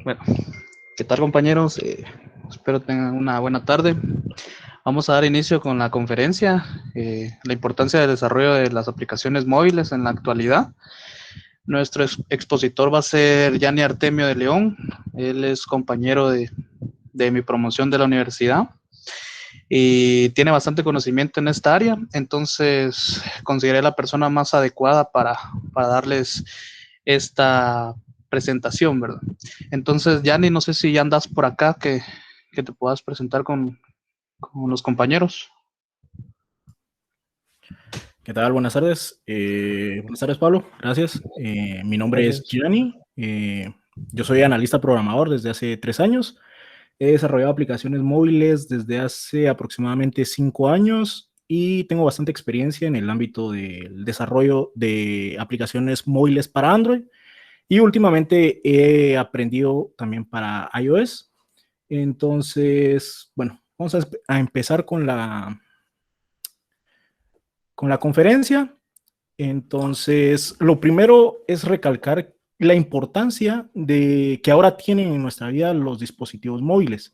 Bueno, ¿qué tal compañeros? Espero tengan una buena tarde. Vamos a dar inicio con la conferencia, la importancia del desarrollo de las aplicaciones móviles en la actualidad. Nuestro expositor va a ser Yanni Artemio de León. Él es compañero de mi promoción de la universidad y tiene bastante conocimiento en esta área, entonces consideré la persona más adecuada para darles esta presentación, ¿verdad? Entonces, Yanni, no sé si ya andas por acá, que te puedas presentar con los compañeros. ¿Qué tal? Buenas tardes, Pablo. Gracias. Mi nombre es Gracias. Gianni. Yo soy analista programador desde hace 3 años. He desarrollado aplicaciones móviles desde hace aproximadamente 5 años y tengo bastante experiencia en el ámbito del desarrollo de aplicaciones móviles para Android. Y últimamente he aprendido también para iOS. Entonces, bueno, vamos a empezar con la conferencia. Entonces, lo primero es recalcar la importancia de que ahora tienen en nuestra vida los dispositivos móviles,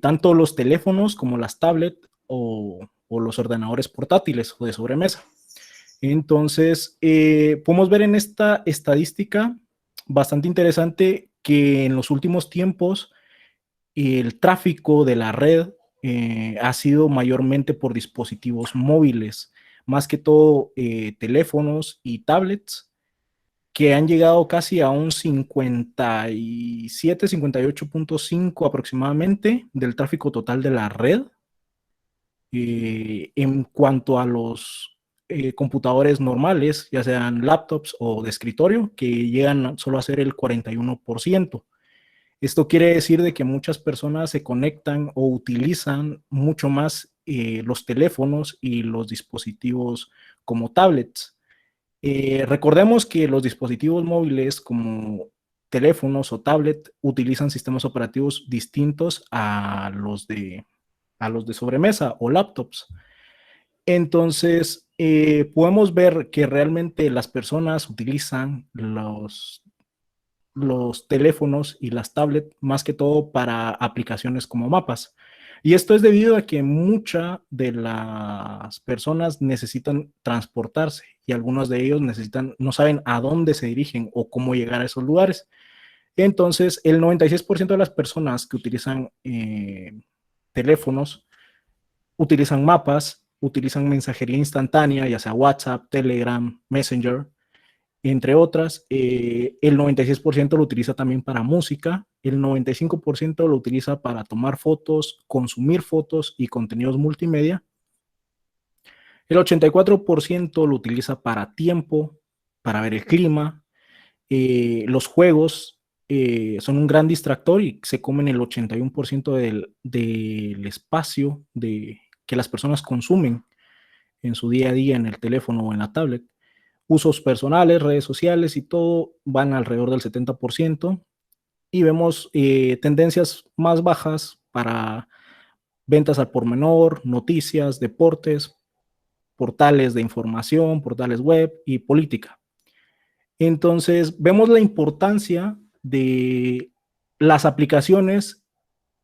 tanto los teléfonos como las tablets o los ordenadores portátiles o de sobremesa. Entonces, podemos ver en esta estadística bastante interesante que en los últimos tiempos el tráfico de la red ha sido mayormente por dispositivos móviles, más que todo teléfonos y tablets, que han llegado casi a un 57, 58.5 aproximadamente del tráfico total de la red. En cuanto a los computadores normales, ya sean laptops o de escritorio, que llegan solo a ser el 41%. Esto quiere decir de que muchas personas se conectan o utilizan mucho más los teléfonos y los dispositivos como tablets. Recordemos que los dispositivos móviles como teléfonos o tablet utilizan sistemas operativos distintos a los de sobremesa o laptops. Entonces, podemos ver que realmente las personas utilizan los teléfonos y las tablets más que todo para aplicaciones como mapas. Y esto es debido a que muchas de las personas necesitan transportarse y algunos de ellos no saben a dónde se dirigen o cómo llegar a esos lugares. Entonces, el 96% de las personas que utilizan teléfonos utilizan mapas, utilizan mensajería instantánea, ya sea WhatsApp, Telegram, Messenger, entre otras. El 96% lo utiliza también para música, el 95% lo utiliza para tomar fotos, consumir fotos y contenidos multimedia, el 84% lo utiliza para tiempo, para ver el clima. Los juegos son un gran distractor y se comen el 81% del espacio que las personas consumen en su día a día en el teléfono o en la tablet. Usos personales, redes sociales y todo van alrededor del 70%. Y vemos tendencias más bajas para ventas al por menor, noticias, deportes, portales de información, portales web y política. Entonces, vemos la importancia de las aplicaciones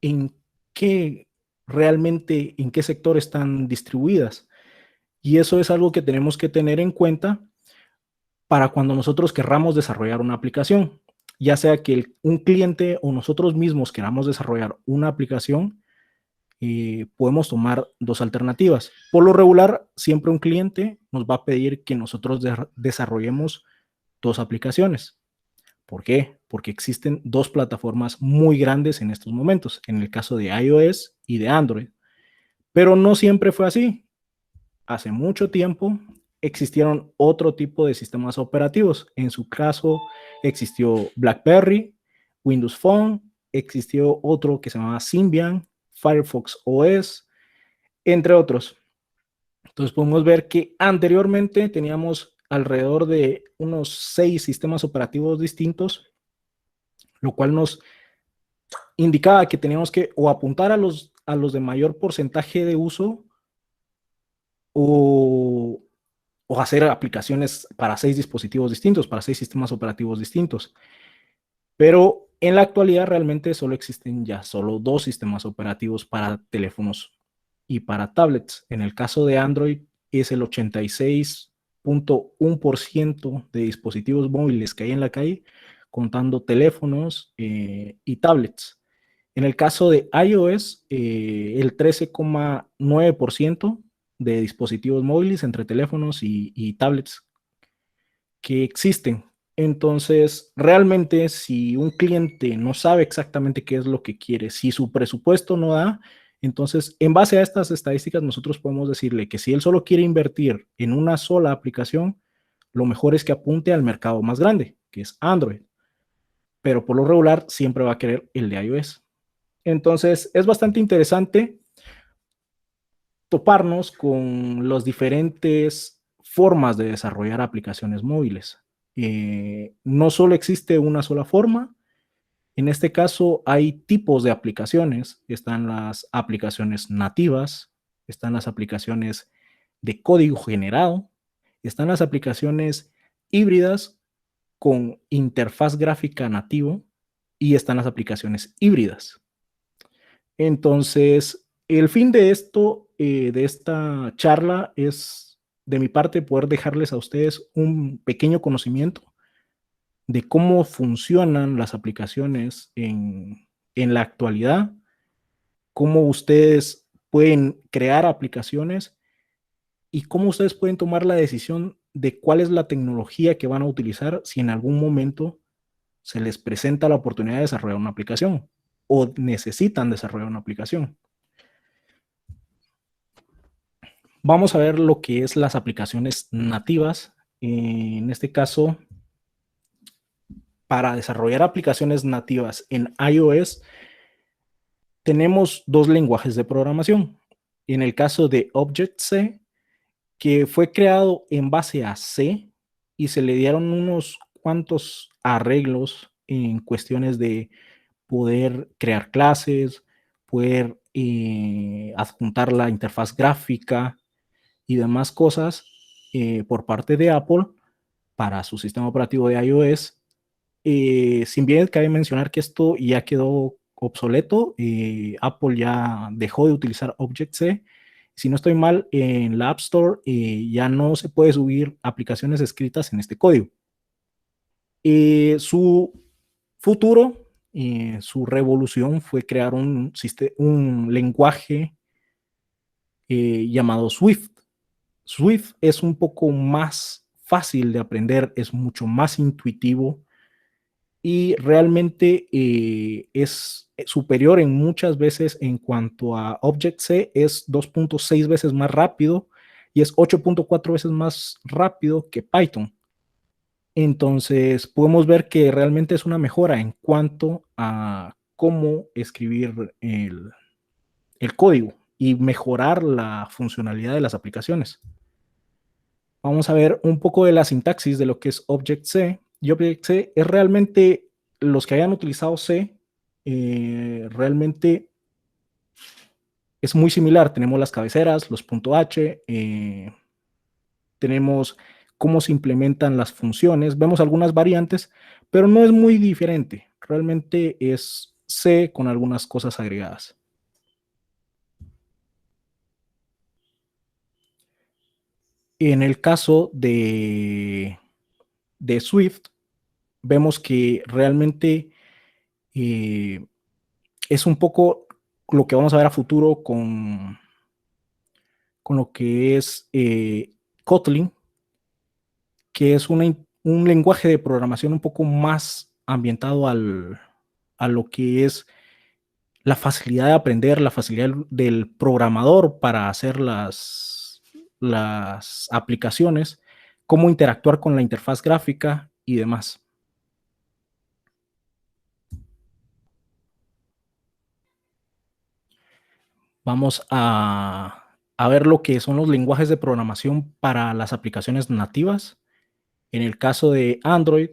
en qué realmente, en qué sector están distribuidas. Y eso es algo que tenemos que tener en cuenta para cuando nosotros querramos desarrollar una aplicación, ya sea que un cliente o nosotros mismos queramos desarrollar una aplicación. Podemos tomar dos alternativas. Por lo regular, siempre un cliente nos va a pedir que nosotros desarrollemos dos aplicaciones. ¿Por qué? Porque existen dos plataformas muy grandes en estos momentos, en el caso de iOS y de Android. Pero no siempre fue así. Hace mucho tiempo existieron otro tipo de sistemas operativos. En su caso, existió BlackBerry, Windows Phone, existió otro que se llamaba Symbian, Firefox OS, entre otros. Entonces podemos ver que anteriormente teníamos alrededor de unos 6 sistemas operativos distintos, lo cual nos indicaba que teníamos que o apuntar a los de mayor porcentaje de uso o, o hacer aplicaciones para 6 dispositivos distintos, para 6 sistemas operativos distintos. Pero En la actualidad realmente solo existen ya solo dos sistemas operativos para teléfonos y para tablets. En el caso de Android es el 86.1% de dispositivos móviles que hay en la calle, contando teléfonos y tablets. En el caso de iOS, el 13,9% de dispositivos móviles entre teléfonos y tablets que existen. Entonces, realmente, si un cliente no sabe exactamente qué es lo que quiere, si su presupuesto no da, entonces, en base a estas estadísticas, nosotros podemos decirle que si él solo quiere invertir en una sola aplicación, lo mejor es que apunte al mercado más grande, que es Android. Pero por lo regular, siempre va a querer el de iOS. Entonces, es bastante interesante toparnos con las diferentes formas de desarrollar aplicaciones móviles. No solo existe una sola forma, en este caso hay tipos de aplicaciones. Están las aplicaciones nativas, están las aplicaciones de código generado, están las aplicaciones híbridas con interfaz gráfica nativo y están las aplicaciones híbridas. Entonces, el fin de esto, de esta charla, es de mi parte poder dejarles a ustedes un pequeño conocimiento de cómo funcionan las aplicaciones en la actualidad, cómo ustedes pueden crear aplicaciones y cómo ustedes pueden tomar la decisión de cuál es la tecnología que van a utilizar si en algún momento se les presenta la oportunidad de desarrollar una aplicación o necesitan desarrollar una aplicación. Vamos a ver lo que es las aplicaciones nativas. En este caso, para desarrollar aplicaciones nativas en iOS, tenemos dos lenguajes de programación. En el caso de Objective-C, que fue creado en base a C y se le dieron unos cuantos arreglos en cuestiones de poder crear clases, poder adjuntar la interfaz gráfica y demás cosas por parte de Apple para su sistema operativo de iOS. Sin bien cabe mencionar que esto ya quedó obsoleto, Apple ya dejó de utilizar Objective-C. Si no estoy mal, en la App Store ya no se puede subir aplicaciones escritas en este código. Su futuro, su revolución fue crear un lenguaje llamado Swift. Swift es un poco más fácil de aprender, es mucho más intuitivo y realmente es superior en muchas veces en cuanto a Objective-C, es 2.6 veces más rápido y es 8.4 veces más rápido que Python. Entonces, podemos ver que realmente es una mejora en cuanto a cómo escribir el código y mejorar la funcionalidad de las aplicaciones. Vamos a ver un poco de la sintaxis de lo que es Objective-C. Y Objective-C es realmente, los que hayan utilizado C, realmente es muy similar. Tenemos las cabeceras, los .h, tenemos cómo se implementan las funciones. Vemos algunas variantes, pero no es muy diferente. Realmente es C con algunas cosas agregadas. En el caso de Swift, vemos que realmente es un poco lo que vamos a ver a futuro con lo que es Kotlin, que es un lenguaje de programación un poco más ambientado a lo que es la facilidad de aprender, la facilidad del programador para hacer las aplicaciones, cómo interactuar con la interfaz gráfica y demás. Vamos a ver lo que son los lenguajes de programación para las aplicaciones nativas. En el caso de Android,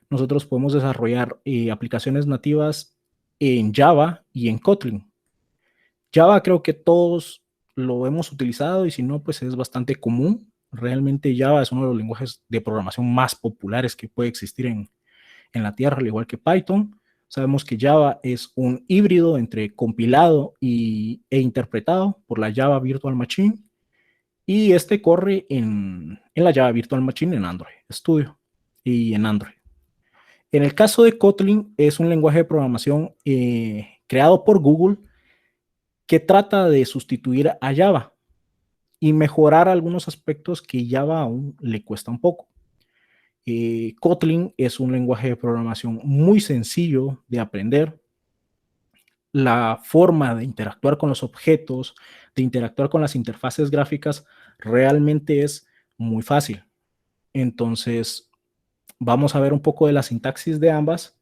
nosotros podemos desarrollar aplicaciones nativas en Java y en Kotlin. Java creo que todos lo hemos utilizado y si no, pues es bastante común. Realmente Java es uno de los lenguajes de programación más populares que puede existir en la Tierra, al igual que Python. Sabemos que Java es un híbrido entre compilado e interpretado por la Java Virtual Machine, y este corre en la Java Virtual Machine en Android Studio y en Android. En el caso de Kotlin, es un lenguaje de programación creado por Google que trata de sustituir a Java y mejorar algunos aspectos que Java aún le cuesta un poco. Kotlin es un lenguaje de programación muy sencillo de aprender. La forma de interactuar con los objetos, de interactuar con las interfaces gráficas, realmente es muy fácil. Entonces, vamos a ver un poco de la sintaxis de ambas.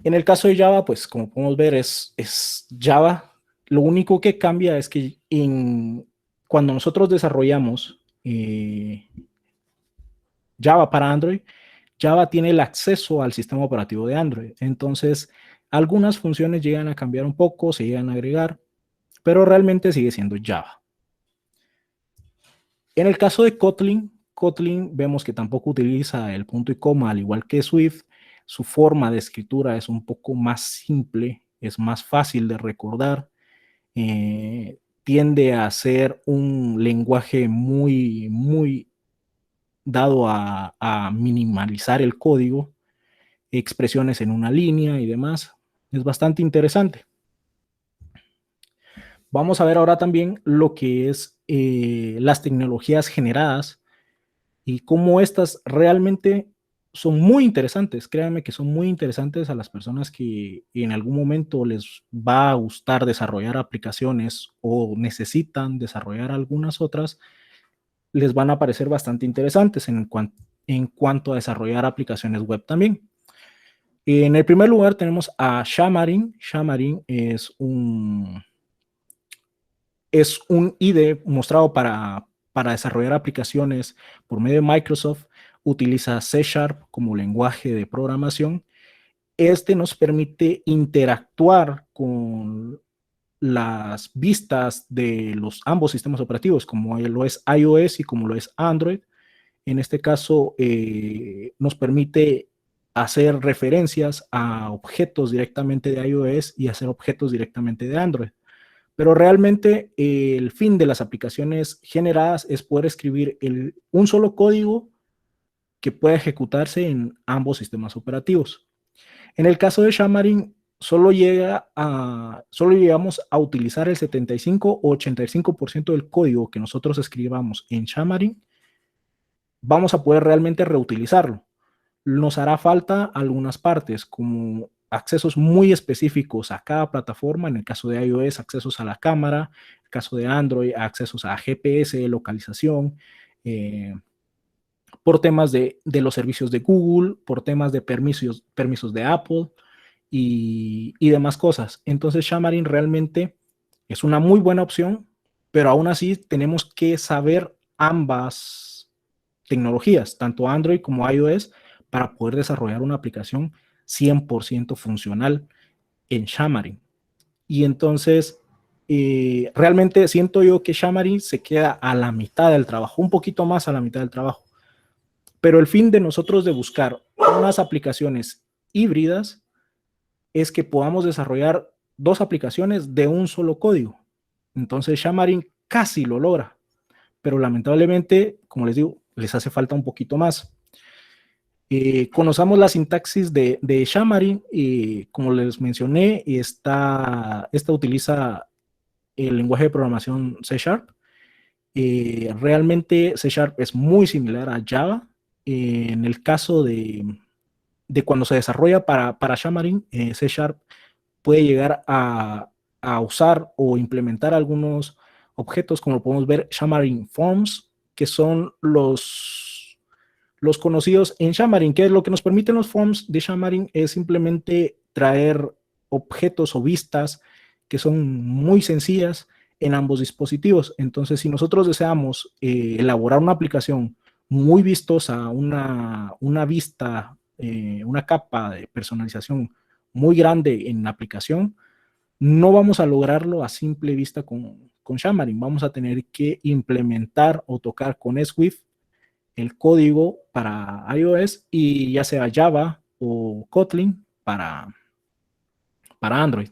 En el caso de Java, pues como podemos ver, es Java. Lo único que cambia es que cuando nosotros desarrollamos Java para Android, Java tiene el acceso al sistema operativo de Android. Entonces, algunas funciones llegan a cambiar un poco, se llegan a agregar, pero realmente sigue siendo Java. En el caso de Kotlin, Kotlin vemos que tampoco utiliza el punto y coma, al igual que Swift. Su forma de escritura es un poco más simple, es más fácil de recordar. Tiende a ser un lenguaje muy dado a minimalizar el código, expresiones en una línea y demás. Es bastante interesante. Vamos a ver ahora también lo que es las tecnologías generadas y cómo estas realmente son muy interesantes. Créanme que son muy interesantes a las personas que en algún momento les va a gustar desarrollar aplicaciones o necesitan desarrollar algunas otras. Les van a parecer bastante interesantes en cuanto a desarrollar aplicaciones web también. En el primer lugar tenemos a Xamarin. Xamarin es un IDE mostrado para desarrollar aplicaciones por medio de Microsoft. Utiliza C# como lenguaje de programación. Este nos permite interactuar con las vistas de ambos sistemas operativos, como lo es iOS y como lo es Android. En este caso, nos permite hacer referencias a objetos directamente de iOS y hacer objetos directamente de Android. Pero realmente el fin de las aplicaciones generadas es poder escribir un solo código que pueda ejecutarse en ambos sistemas operativos. En el caso de Xamarin, solo llegamos a utilizar el 75 o 85% del código que nosotros escribamos en Xamarin. Vamos a poder realmente reutilizarlo. Nos hará falta algunas partes, como accesos muy específicos a cada plataforma. En el caso de iOS, accesos a la cámara. En el caso de Android, accesos a GPS, localización, por temas de los servicios de Google, por temas de permisos de Apple y demás cosas. Entonces, Xamarin realmente es una muy buena opción, pero aún así tenemos que saber ambas tecnologías, tanto Android como iOS, para poder desarrollar una aplicación 100% funcional en Xamarin. Y entonces, realmente siento yo que Xamarin se queda a la mitad del trabajo, un poquito más a la mitad del trabajo. Pero el fin de nosotros de buscar unas aplicaciones híbridas es que podamos desarrollar dos aplicaciones de un solo código. Entonces Xamarin casi lo logra, pero lamentablemente, como les digo, les hace falta un poquito más. Conozcamos la sintaxis de Xamarin. Como les mencioné, esta utiliza el lenguaje de programación C#. Realmente C# es muy similar a Java. En el caso de cuando se desarrolla para Xamarin, C# puede llegar a usar o implementar algunos objetos, como podemos ver, Xamarin Forms, que son los conocidos en Xamarin. ¿Qué es lo que nos permiten los forms de Xamarin? Es simplemente traer objetos o vistas que son muy sencillas en ambos dispositivos. Entonces, si nosotros deseamos elaborar una aplicación muy vistosa, una vista, una capa de personalización muy grande en la aplicación, no vamos a lograrlo a simple vista con Xamarin. Vamos a tener que implementar o tocar con Swift el código para iOS, y ya sea Java o Kotlin para Android.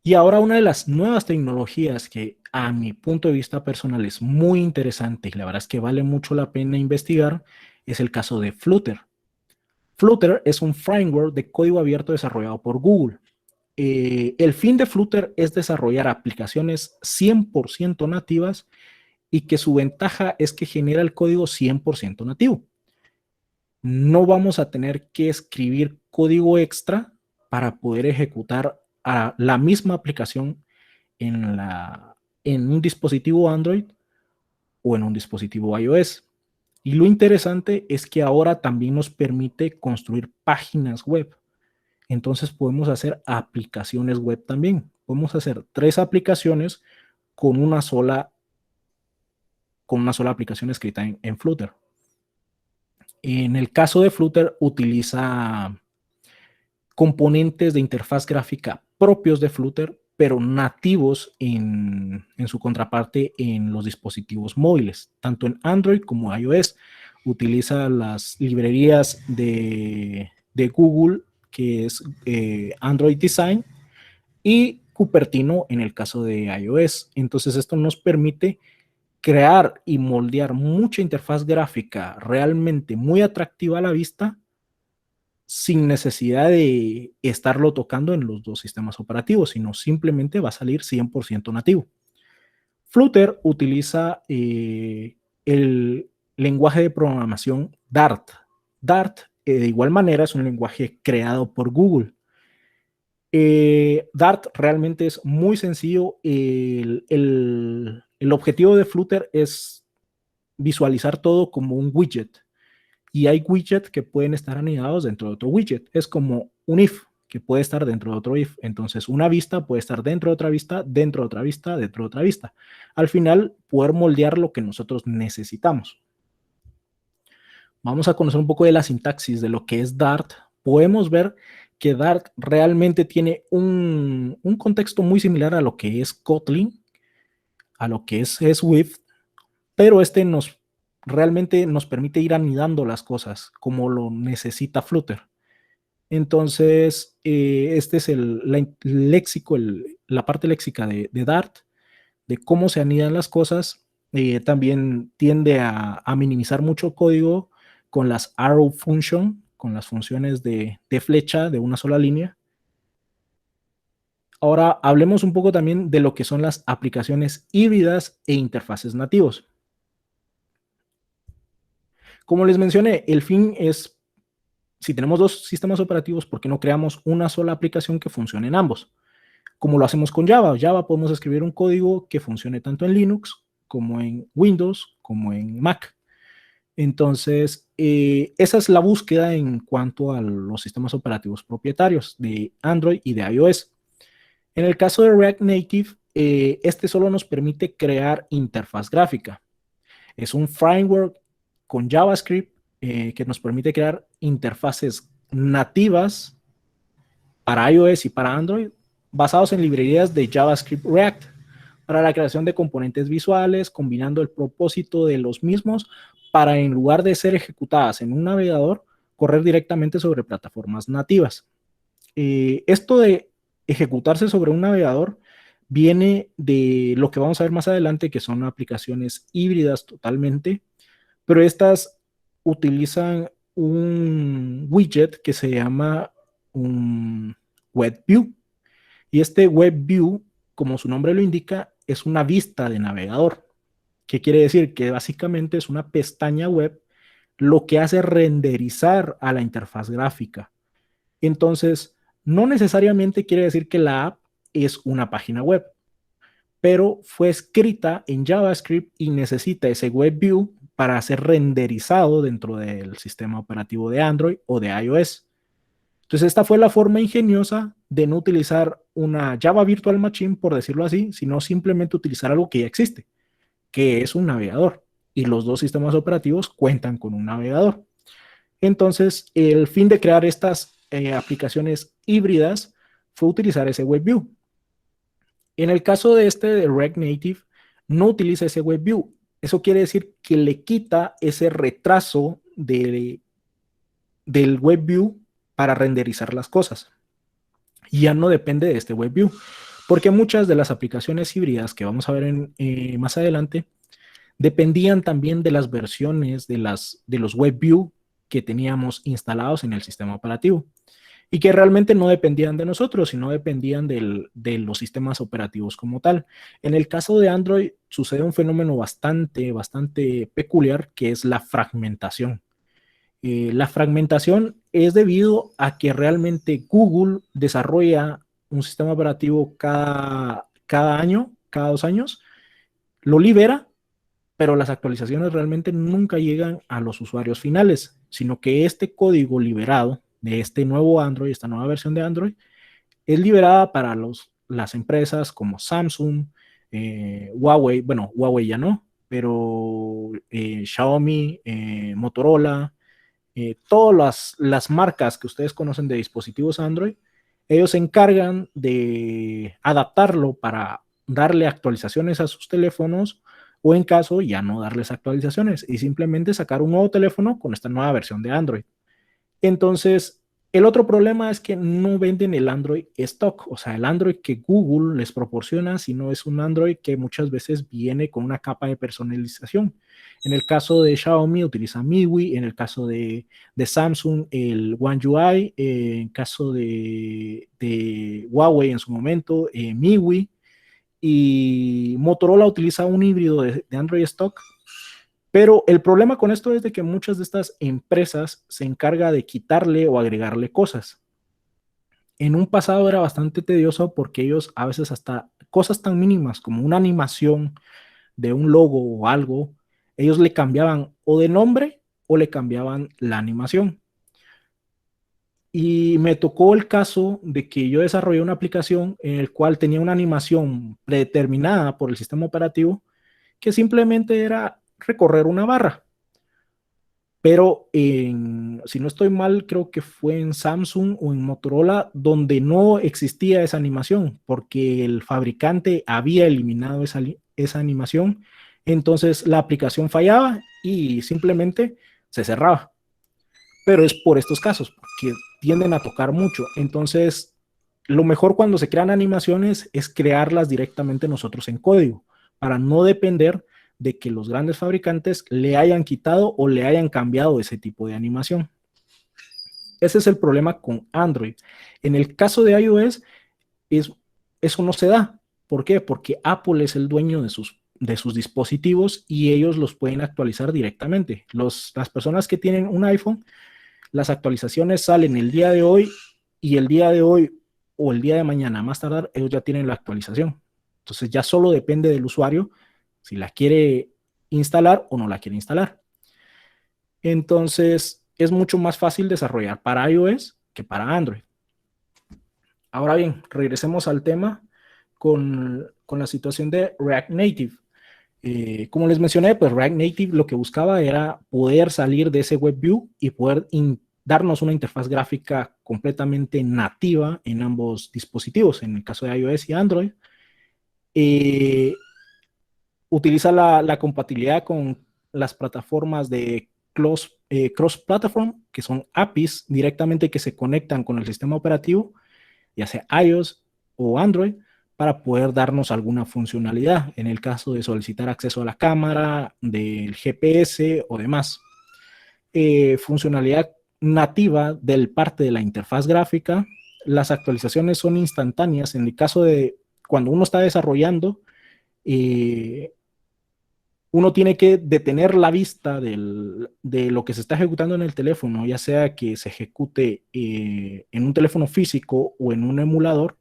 Y ahora una de las nuevas tecnologías que a mi punto de vista personal es muy interesante y la verdad es que vale mucho la pena investigar es el caso de Flutter. Flutter es un framework de código abierto desarrollado por Google. El fin de Flutter es desarrollar aplicaciones 100% nativas y que su ventaja es que genera el código 100% nativo. No vamos a tener que escribir código extra para poder ejecutar a la misma aplicación en un dispositivo Android o en un dispositivo iOS. Y lo interesante es que ahora también nos permite construir páginas web. Entonces podemos hacer aplicaciones web también. Podemos hacer 3 aplicaciones con una sola aplicación escrita en Flutter. En el caso de Flutter utiliza componentes de interfaz gráfica propios de Flutter, pero nativos en su contraparte en los dispositivos móviles, tanto en Android como iOS. Utiliza las librerías de Google, que es Android Design, y Cupertino en el caso de iOS. Entonces esto nos permite crear y moldear mucha interfaz gráfica realmente muy atractiva a la vista sin necesidad de estarlo tocando en los 2 sistemas operativos, sino simplemente va a salir 100% nativo. Flutter utiliza el lenguaje de programación Dart. Dart, de igual manera, es un lenguaje creado por Google. Dart realmente es muy sencillo. El objetivo de Flutter es visualizar todo como un widget. Y hay widgets que pueden estar anidados dentro de otro widget. Es como un if que puede estar dentro de otro if. Entonces, una vista puede estar dentro de otra vista, dentro de otra vista, dentro de otra vista. Al final, poder moldear lo que nosotros necesitamos. Vamos a conocer un poco de la sintaxis de lo que es Dart. Podemos ver que Dart realmente tiene un contexto muy similar a lo que es Kotlin, a lo que es Swift, pero realmente nos permite ir anidando las cosas como lo necesita Flutter. Entonces, este es léxico, la parte léxica de Dart, de cómo se anidan las cosas. También tiende a minimizar mucho código con las arrow function, con las funciones de flecha de una sola línea. Ahora hablemos un poco también de lo que son las aplicaciones híbridas e interfaces nativos. Como les mencioné, el fin es, si tenemos 2 sistemas operativos, ¿por qué no creamos una sola aplicación que funcione en ambos? Como lo hacemos con Java. Java podemos escribir un código que funcione tanto en Linux como en Windows, como en Mac. Entonces, esa es la búsqueda en cuanto a los sistemas operativos propietarios de Android y de iOS. En el caso de React Native, este solo nos permite crear interfaz gráfica. Es un framework con JavaScript que nos permite crear interfaces nativas para iOS y para Android basados en librerías de JavaScript React para la creación de componentes visuales, combinando el propósito de los mismos para, en lugar de ser ejecutadas en un navegador, correr directamente sobre plataformas nativas. Esto de ejecutarse sobre un navegador viene de lo que vamos a ver más adelante, que son aplicaciones híbridas totalmente, pero estas utilizan un widget que se llama un web view. Y este web view, como su nombre lo indica, es una vista de navegador. ¿Qué quiere decir? Que básicamente es una pestaña web lo que hace renderizar a la interfaz gráfica. Entonces, no necesariamente quiere decir que la app es una página web, pero fue escrita en JavaScript y necesita ese web view para ser renderizado dentro del sistema operativo de Android o de iOS. Entonces, esta fue la forma ingeniosa de no utilizar una Java Virtual Machine, por decirlo así, sino simplemente utilizar algo que ya existe, que es un navegador. Y los 2 sistemas operativos cuentan con un navegador. Entonces, el fin de crear estas aplicaciones híbridas fue utilizar ese WebView. En el caso de de React Native, no utiliza ese WebView. Eso quiere decir que le quita ese retraso de del WebView para renderizar las cosas. Y ya no depende de este WebView, porque muchas de las aplicaciones híbridas que vamos a ver más adelante dependían también de las versiones de los WebView que teníamos instalados en el sistema operativo y que realmente no dependían de nosotros, sino dependían de los sistemas operativos como tal. En el caso de Android sucede un fenómeno bastante peculiar, que es la fragmentación. La fragmentación es debido a que realmente Google desarrolla un sistema operativo cada año, cada 2 años, lo libera, pero las actualizaciones realmente nunca llegan a los usuarios finales, sino que este código liberado de este nuevo Android, esta nueva versión de Android, es liberada para las empresas como Samsung, Huawei, bueno, Huawei ya no, pero Xiaomi, Motorola, todas las marcas que ustedes conocen de dispositivos Android, ellos se encargan de adaptarlo para darle actualizaciones a sus teléfonos o en caso ya no darles actualizaciones y simplemente sacar un nuevo teléfono con esta nueva versión de Android. Entonces, el otro problema es que no venden el Android stock, o sea, el Android que Google les proporciona, sino es un Android que muchas veces viene con una capa de personalización. En el caso de Xiaomi utiliza MIUI, en el caso de Samsung el One UI, en caso de Huawei en su momento MIUI, y Motorola utiliza un híbrido de Android stock. Pero el problema con esto es de que muchas de estas empresas se encargan de quitarle o agregarle cosas. En un pasado era bastante tedioso porque ellos a veces hasta cosas tan mínimas como una animación de un logo o algo, ellos le cambiaban o de nombre o le cambiaban la animación. Y me tocó el caso de que yo desarrollé una aplicación en el cual tenía una animación predeterminada por el sistema operativo que simplemente era recorrer una barra. Pero si no estoy mal, creo que fue en Samsung o en Motorola donde no existía esa animación porque el fabricante había eliminado esa animación. Entonces la aplicación fallaba y simplemente se cerraba. Pero es por estos casos, que tienden a tocar mucho. Entonces, lo mejor cuando se crean animaciones es crearlas directamente nosotros en código para no depender de que los grandes fabricantes le hayan quitado o le hayan cambiado ese tipo de animación. Ese es el problema con Android. En el caso de iOS, eso no se da. ¿Por qué? Porque Apple es el dueño de sus dispositivos y ellos los pueden actualizar directamente. Las personas que tienen un iPhone, las actualizaciones salen el día de hoy y el día de hoy o el día de mañana, más tardar, ellos ya tienen la actualización. Entonces ya solo depende del usuario si la quiere instalar o no la quiere instalar. Entonces es mucho más fácil desarrollar para iOS que para Android. Ahora bien, regresemos al tema con la situación de React Native. Como les mencioné, pues React Native lo que buscaba era poder salir de ese WebView y poder darnos una interfaz gráfica completamente nativa en ambos dispositivos, en el caso de iOS y Android. Utiliza la compatibilidad con las plataformas de cross-platform, que son APIs directamente que se conectan con el sistema operativo, ya sea iOS o Android, para poder darnos alguna funcionalidad, en el caso de solicitar acceso a la cámara, del GPS o demás. Funcionalidad nativa del parte de la interfaz gráfica. Las actualizaciones son instantáneas. En el caso de cuando uno está desarrollando, uno tiene que detener la vista de lo que se está ejecutando en el teléfono, ya sea que se ejecute en un teléfono físico o en un emulador,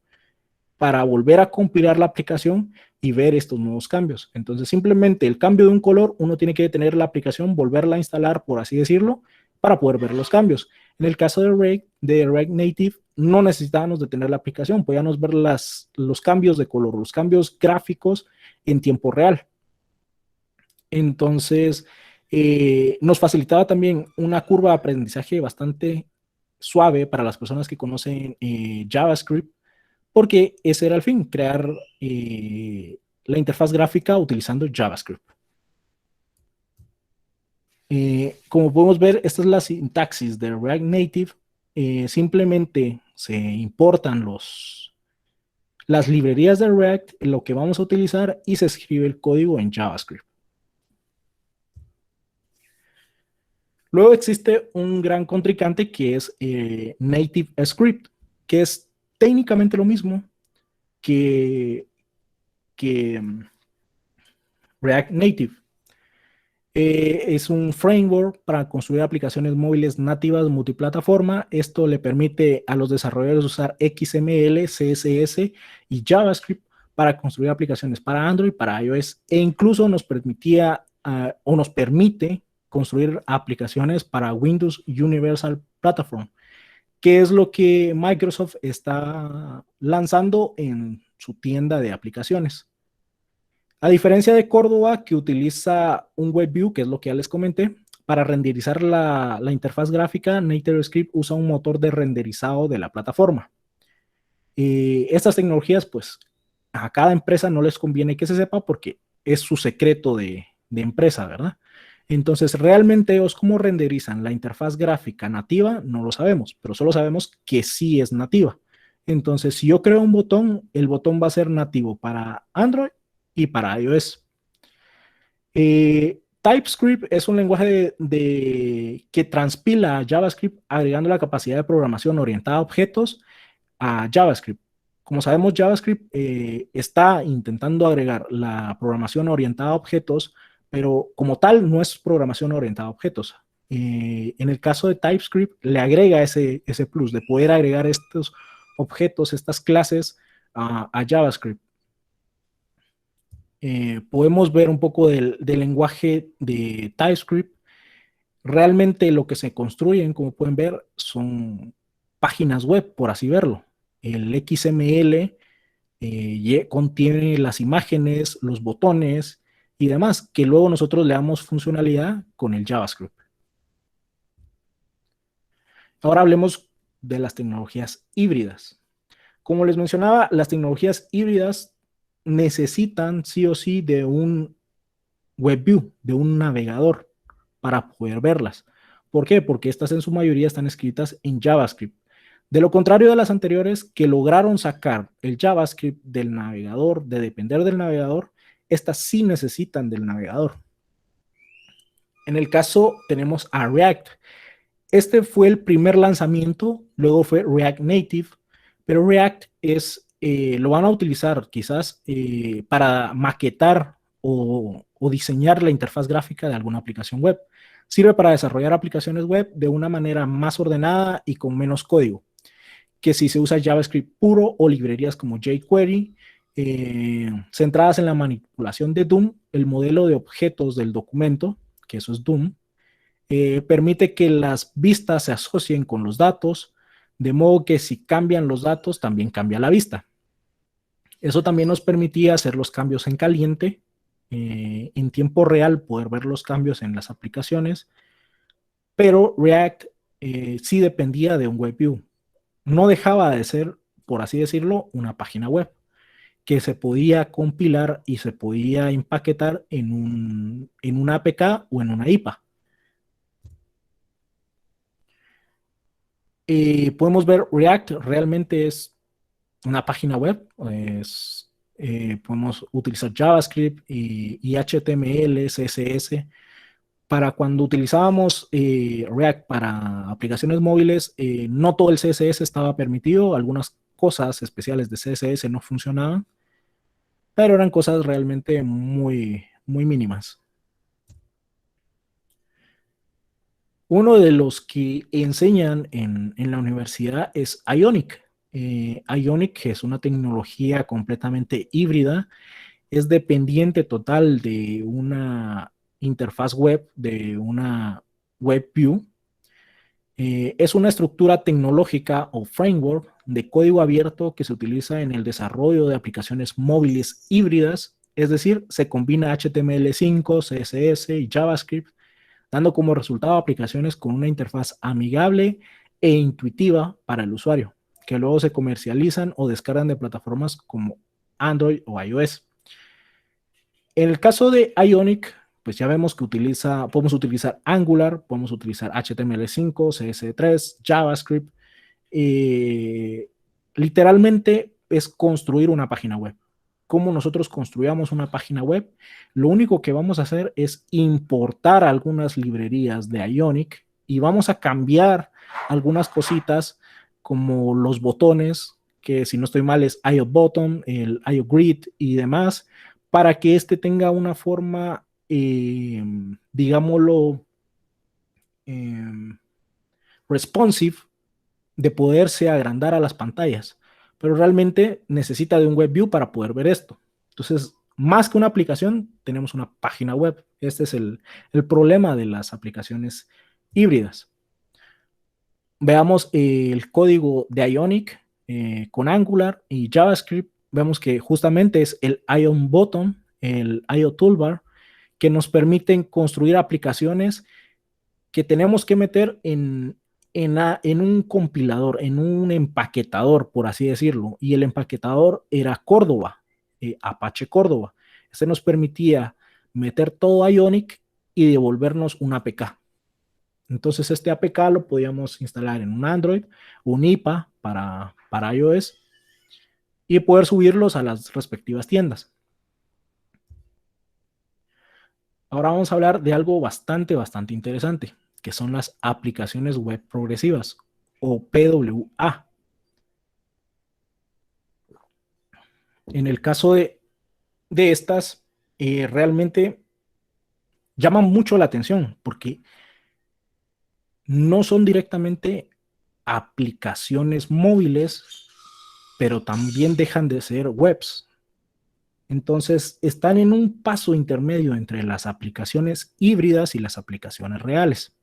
para volver a compilar la aplicación y ver estos nuevos cambios. Entonces, simplemente el cambio de un color, uno tiene que detener la aplicación, volverla a instalar, por así decirlo, para poder ver los cambios. En el caso de React Native, no necesitábamos detener la aplicación, podíamos ver los cambios de color, los cambios gráficos en tiempo real. Entonces, nos facilitaba también una curva de aprendizaje bastante suave para las personas que conocen JavaScript, porque ese era el fin, crear la interfaz gráfica utilizando JavaScript. Como podemos ver, esta es la sintaxis de React Native. Simplemente se importan las librerías de React, lo que vamos a utilizar, y se escribe el código en JavaScript. Luego existe un gran contrincante que es Native Script, que es técnicamente lo mismo que React Native. Es un framework para construir aplicaciones móviles nativas multiplataforma. Esto le permite a los desarrolladores usar XML, CSS y JavaScript para construir aplicaciones para Android, para iOS, e incluso nos permitía o nos permite construir aplicaciones para Windows Universal Platform, que es lo que Microsoft está lanzando en su tienda de aplicaciones. A diferencia de Córdoba, que utiliza un WebView, que es lo que ya les comenté, para renderizar la interfaz gráfica, NativeScript usa un motor de renderizado de la plataforma. Estas tecnologías, pues, a cada empresa no les conviene que se sepa porque es su secreto de empresa, ¿verdad? Entonces, realmente ellos cómo renderizan la interfaz gráfica nativa, no lo sabemos, pero solo sabemos que sí es nativa. Entonces, si yo creo un botón, el botón va a ser nativo para Android y para iOS. TypeScript es un lenguaje que transpila JavaScript agregando la capacidad de programación orientada a objetos a JavaScript. Como sabemos, JavaScript está intentando agregar la programación orientada a objetos, pero como tal no es programación orientada a objetos. En el caso de TypeScript, le agrega ese plus de poder agregar estos objetos, estas clases a JavaScript. Podemos ver un poco del lenguaje de TypeScript. Realmente lo que se construyen, como pueden ver, son páginas web, por así verlo. El XML contiene las imágenes, los botones y demás, que luego nosotros le damos funcionalidad con el JavaScript. Ahora hablemos de las tecnologías híbridas. Como les mencionaba, las tecnologías híbridas necesitan sí o sí de un WebView, de un navegador para poder verlas. ¿Por qué? Porque estas en su mayoría están escritas en JavaScript. De lo contrario de las anteriores, que lograron sacar el JavaScript del navegador, de depender del navegador, estas sí necesitan del navegador. En el caso tenemos a React. Este fue el primer lanzamiento, luego fue React Native, pero React lo van a utilizar quizás para maquetar o diseñar la interfaz gráfica de alguna aplicación web. Sirve para desarrollar aplicaciones web de una manera más ordenada y con menos código, que si se usa JavaScript puro o librerías como jQuery, centradas en la manipulación de DOM, el modelo de objetos del documento, que eso es DOM, permite que las vistas se asocien con los datos, de modo que si cambian los datos, también cambia la vista. Eso también nos permitía hacer los cambios en caliente, en tiempo real, poder ver los cambios en las aplicaciones, pero React sí dependía de un WebView. No dejaba de ser, por así decirlo, una página web que se podía compilar y se podía empaquetar en una APK o en una IPA. Podemos ver React realmente es una página web. Podemos utilizar JavaScript y HTML, CSS. Para cuando utilizábamos React para aplicaciones móviles, no todo el CSS estaba permitido. Algunas cosas especiales de CSS no funcionaban, pero eran cosas realmente muy, muy mínimas. Uno de los que enseñan en la universidad es Ionic. Ionic es una tecnología completamente híbrida, es dependiente total de una interfaz web, de una WebView. Es una estructura tecnológica o framework de código abierto que se utiliza en el desarrollo de aplicaciones móviles híbridas, es decir, se combina HTML5, CSS y JavaScript, dando como resultado aplicaciones con una interfaz amigable e intuitiva para el usuario, que luego se comercializan o descargan de plataformas como Android o iOS. En el caso de Ionic, pues ya vemos que podemos utilizar Angular, podemos utilizar HTML5, CS3, JavaScript. Literalmente es construir una página web. ¿Cómo nosotros construyamos una página web? Lo único que vamos a hacer es importar algunas librerías de Ionic y vamos a cambiar algunas cositas como los botones, que si no estoy mal es IO Button, el IO Grid y demás, para que este tenga una forma, digámoslo, responsive, de poderse agrandar a las pantallas, pero realmente necesita de un web view para poder ver esto. Entonces, más que una aplicación, tenemos una página web. Este es el problema de las aplicaciones híbridas. Veamos el código de Ionic con Angular y JavaScript. Vemos que justamente es el Ion Button, el IO Toolbar, que nos permiten construir aplicaciones que tenemos que meter en un compilador, en un empaquetador, por así decirlo. Y el empaquetador era Córdoba, Apache Córdoba. Este nos permitía meter todo Ionic y devolvernos un APK. Entonces este APK lo podíamos instalar en un Android, un IPA para iOS y poder subirlos a las respectivas tiendas. Ahora vamos a hablar de algo bastante interesante, que son las aplicaciones web progresivas o PWA. En el caso de estas, realmente llaman mucho la atención porque no son directamente aplicaciones móviles, pero también dejan de ser webs. Entonces, están en un paso intermedio entre las aplicaciones híbridas y las aplicaciones reales.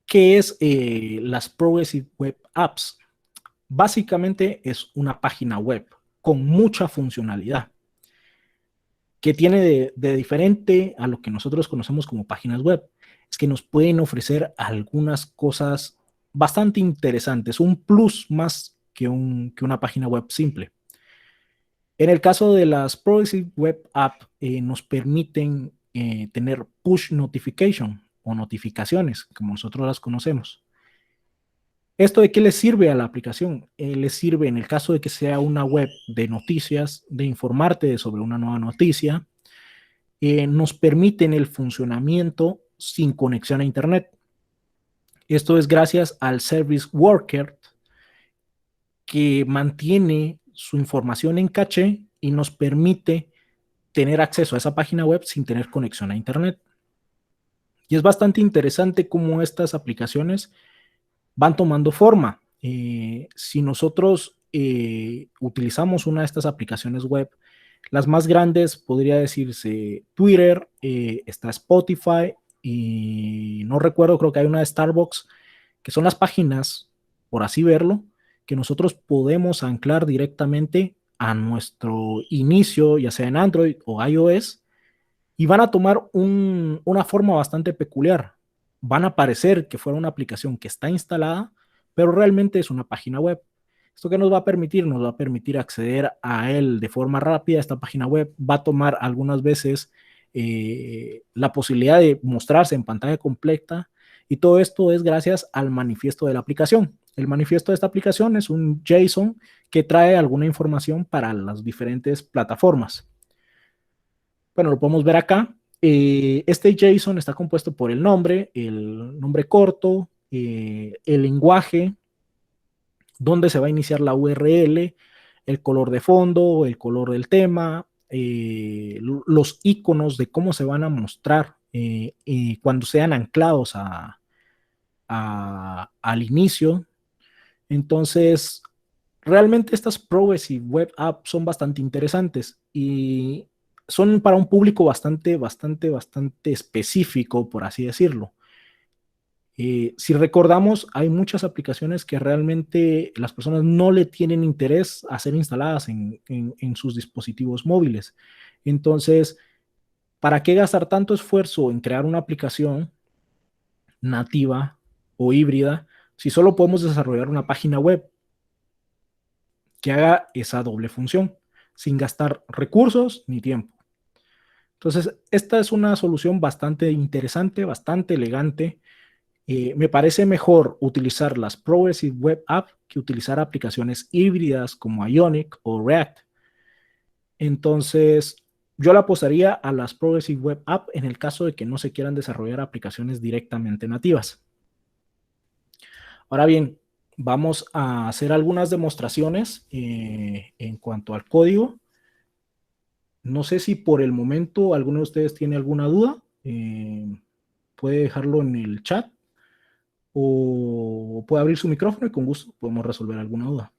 ¿Qué es las Progressive Web Apps? Básicamente es una página web con mucha funcionalidad que tiene de diferente a lo que nosotros conocemos como páginas web. Es que nos pueden ofrecer algunas cosas bastante interesantes, un plus más que una página web simple. En el caso de las Progressive Web App, nos permiten tener push notification o notificaciones, como nosotros las conocemos. ¿Esto de qué le sirve a la aplicación? Le sirve en el caso de que sea una web de noticias, de informarte sobre una nueva noticia. Nos permiten el funcionamiento sin conexión a Internet. Esto es gracias al Service Worker que mantiene su información en caché y nos permite tener acceso a esa página web sin tener conexión a Internet. Y es bastante interesante cómo estas aplicaciones van tomando forma. Si nosotros utilizamos una de estas aplicaciones web, las más grandes podría decirse Twitter, está Spotify y no recuerdo, creo que hay una de Starbucks, que son las páginas, por así verlo, que nosotros podemos anclar directamente a nuestro inicio, ya sea en Android o iOS, y van a tomar una forma bastante peculiar. Van a parecer que fuera una aplicación que está instalada, pero realmente es una página web. ¿Esto qué nos va a permitir? Nos va a permitir acceder a él de forma rápida. Esta página web va a tomar algunas veces la posibilidad de mostrarse en pantalla completa, y todo esto es gracias al manifiesto de la aplicación. El manifiesto de esta aplicación es un JSON que trae alguna información para las diferentes plataformas. Bueno, lo podemos ver acá. Este JSON está compuesto por el nombre corto, el lenguaje, dónde se va a iniciar la URL, el color de fondo, el color del tema, los iconos de cómo se van a mostrar cuando sean anclados al inicio. Entonces, realmente estas Progressive Web Apps son bastante interesantes y son para un público bastante específico, por así decirlo. Si recordamos, hay muchas aplicaciones que realmente las personas no le tienen interés a ser instaladas en sus dispositivos móviles. Entonces, ¿para qué gastar tanto esfuerzo en crear una aplicación nativa o híbrida si solo podemos desarrollar una página web que haga esa doble función sin gastar recursos ni tiempo? Entonces, esta es una solución bastante interesante, bastante elegante. Me parece mejor utilizar las Progressive Web App que utilizar aplicaciones híbridas como Ionic o React. Entonces, yo le apostaría a las Progressive Web App en el caso de que no se quieran desarrollar aplicaciones directamente nativas. Ahora bien, vamos a hacer algunas demostraciones en cuanto al código. No sé si por el momento alguno de ustedes tiene alguna duda. Puede dejarlo en el chat o puede abrir su micrófono y con gusto podemos resolver alguna duda.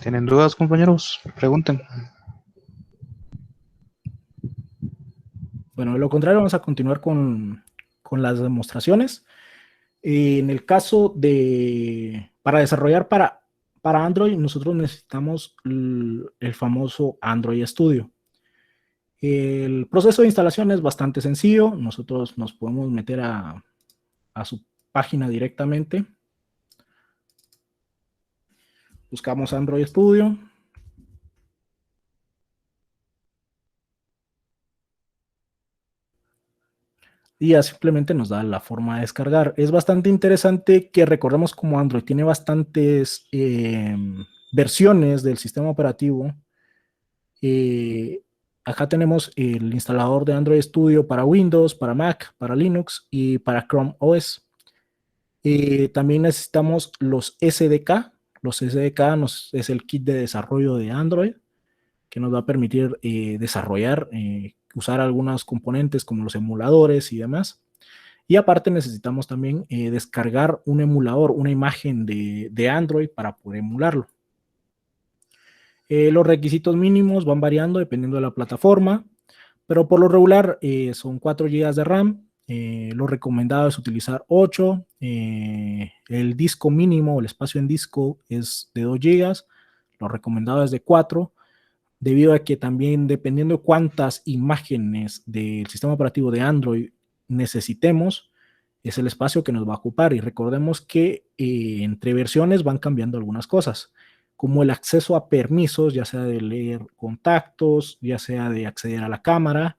¿Tienen dudas, compañeros? Pregunten. Bueno, de lo contrario, vamos a continuar con las demostraciones. En el caso de, para desarrollar para Android, nosotros necesitamos el famoso Android Studio. El proceso de instalación es bastante sencillo. Nosotros nos podemos meter a su página directamente. Buscamos Android Studio. Y ya simplemente nos da la forma de descargar. Es bastante interesante que recordemos como Android tiene bastantes versiones del sistema operativo. Acá tenemos el instalador de Android Studio para Windows, para Mac, para Linux y para Chrome OS. También necesitamos los SDK. Los SDK es el kit de desarrollo de Android que nos va a permitir desarrollar, usar algunos componentes como los emuladores y demás. Y aparte necesitamos también descargar un emulador, una imagen de Android para poder emularlo. Los requisitos mínimos van variando dependiendo de la plataforma, pero por lo regular son 4 GB de RAM. Lo recomendado es utilizar 8. El disco mínimo, el espacio en disco es de 2 GB. Lo recomendado es de 4, debido a que también dependiendo de cuántas imágenes del sistema operativo de Android necesitemos, es el espacio que nos va a ocupar. Y recordemos que entre versiones van cambiando algunas cosas, como el acceso a permisos, ya sea de leer contactos, ya sea de acceder a la cámara.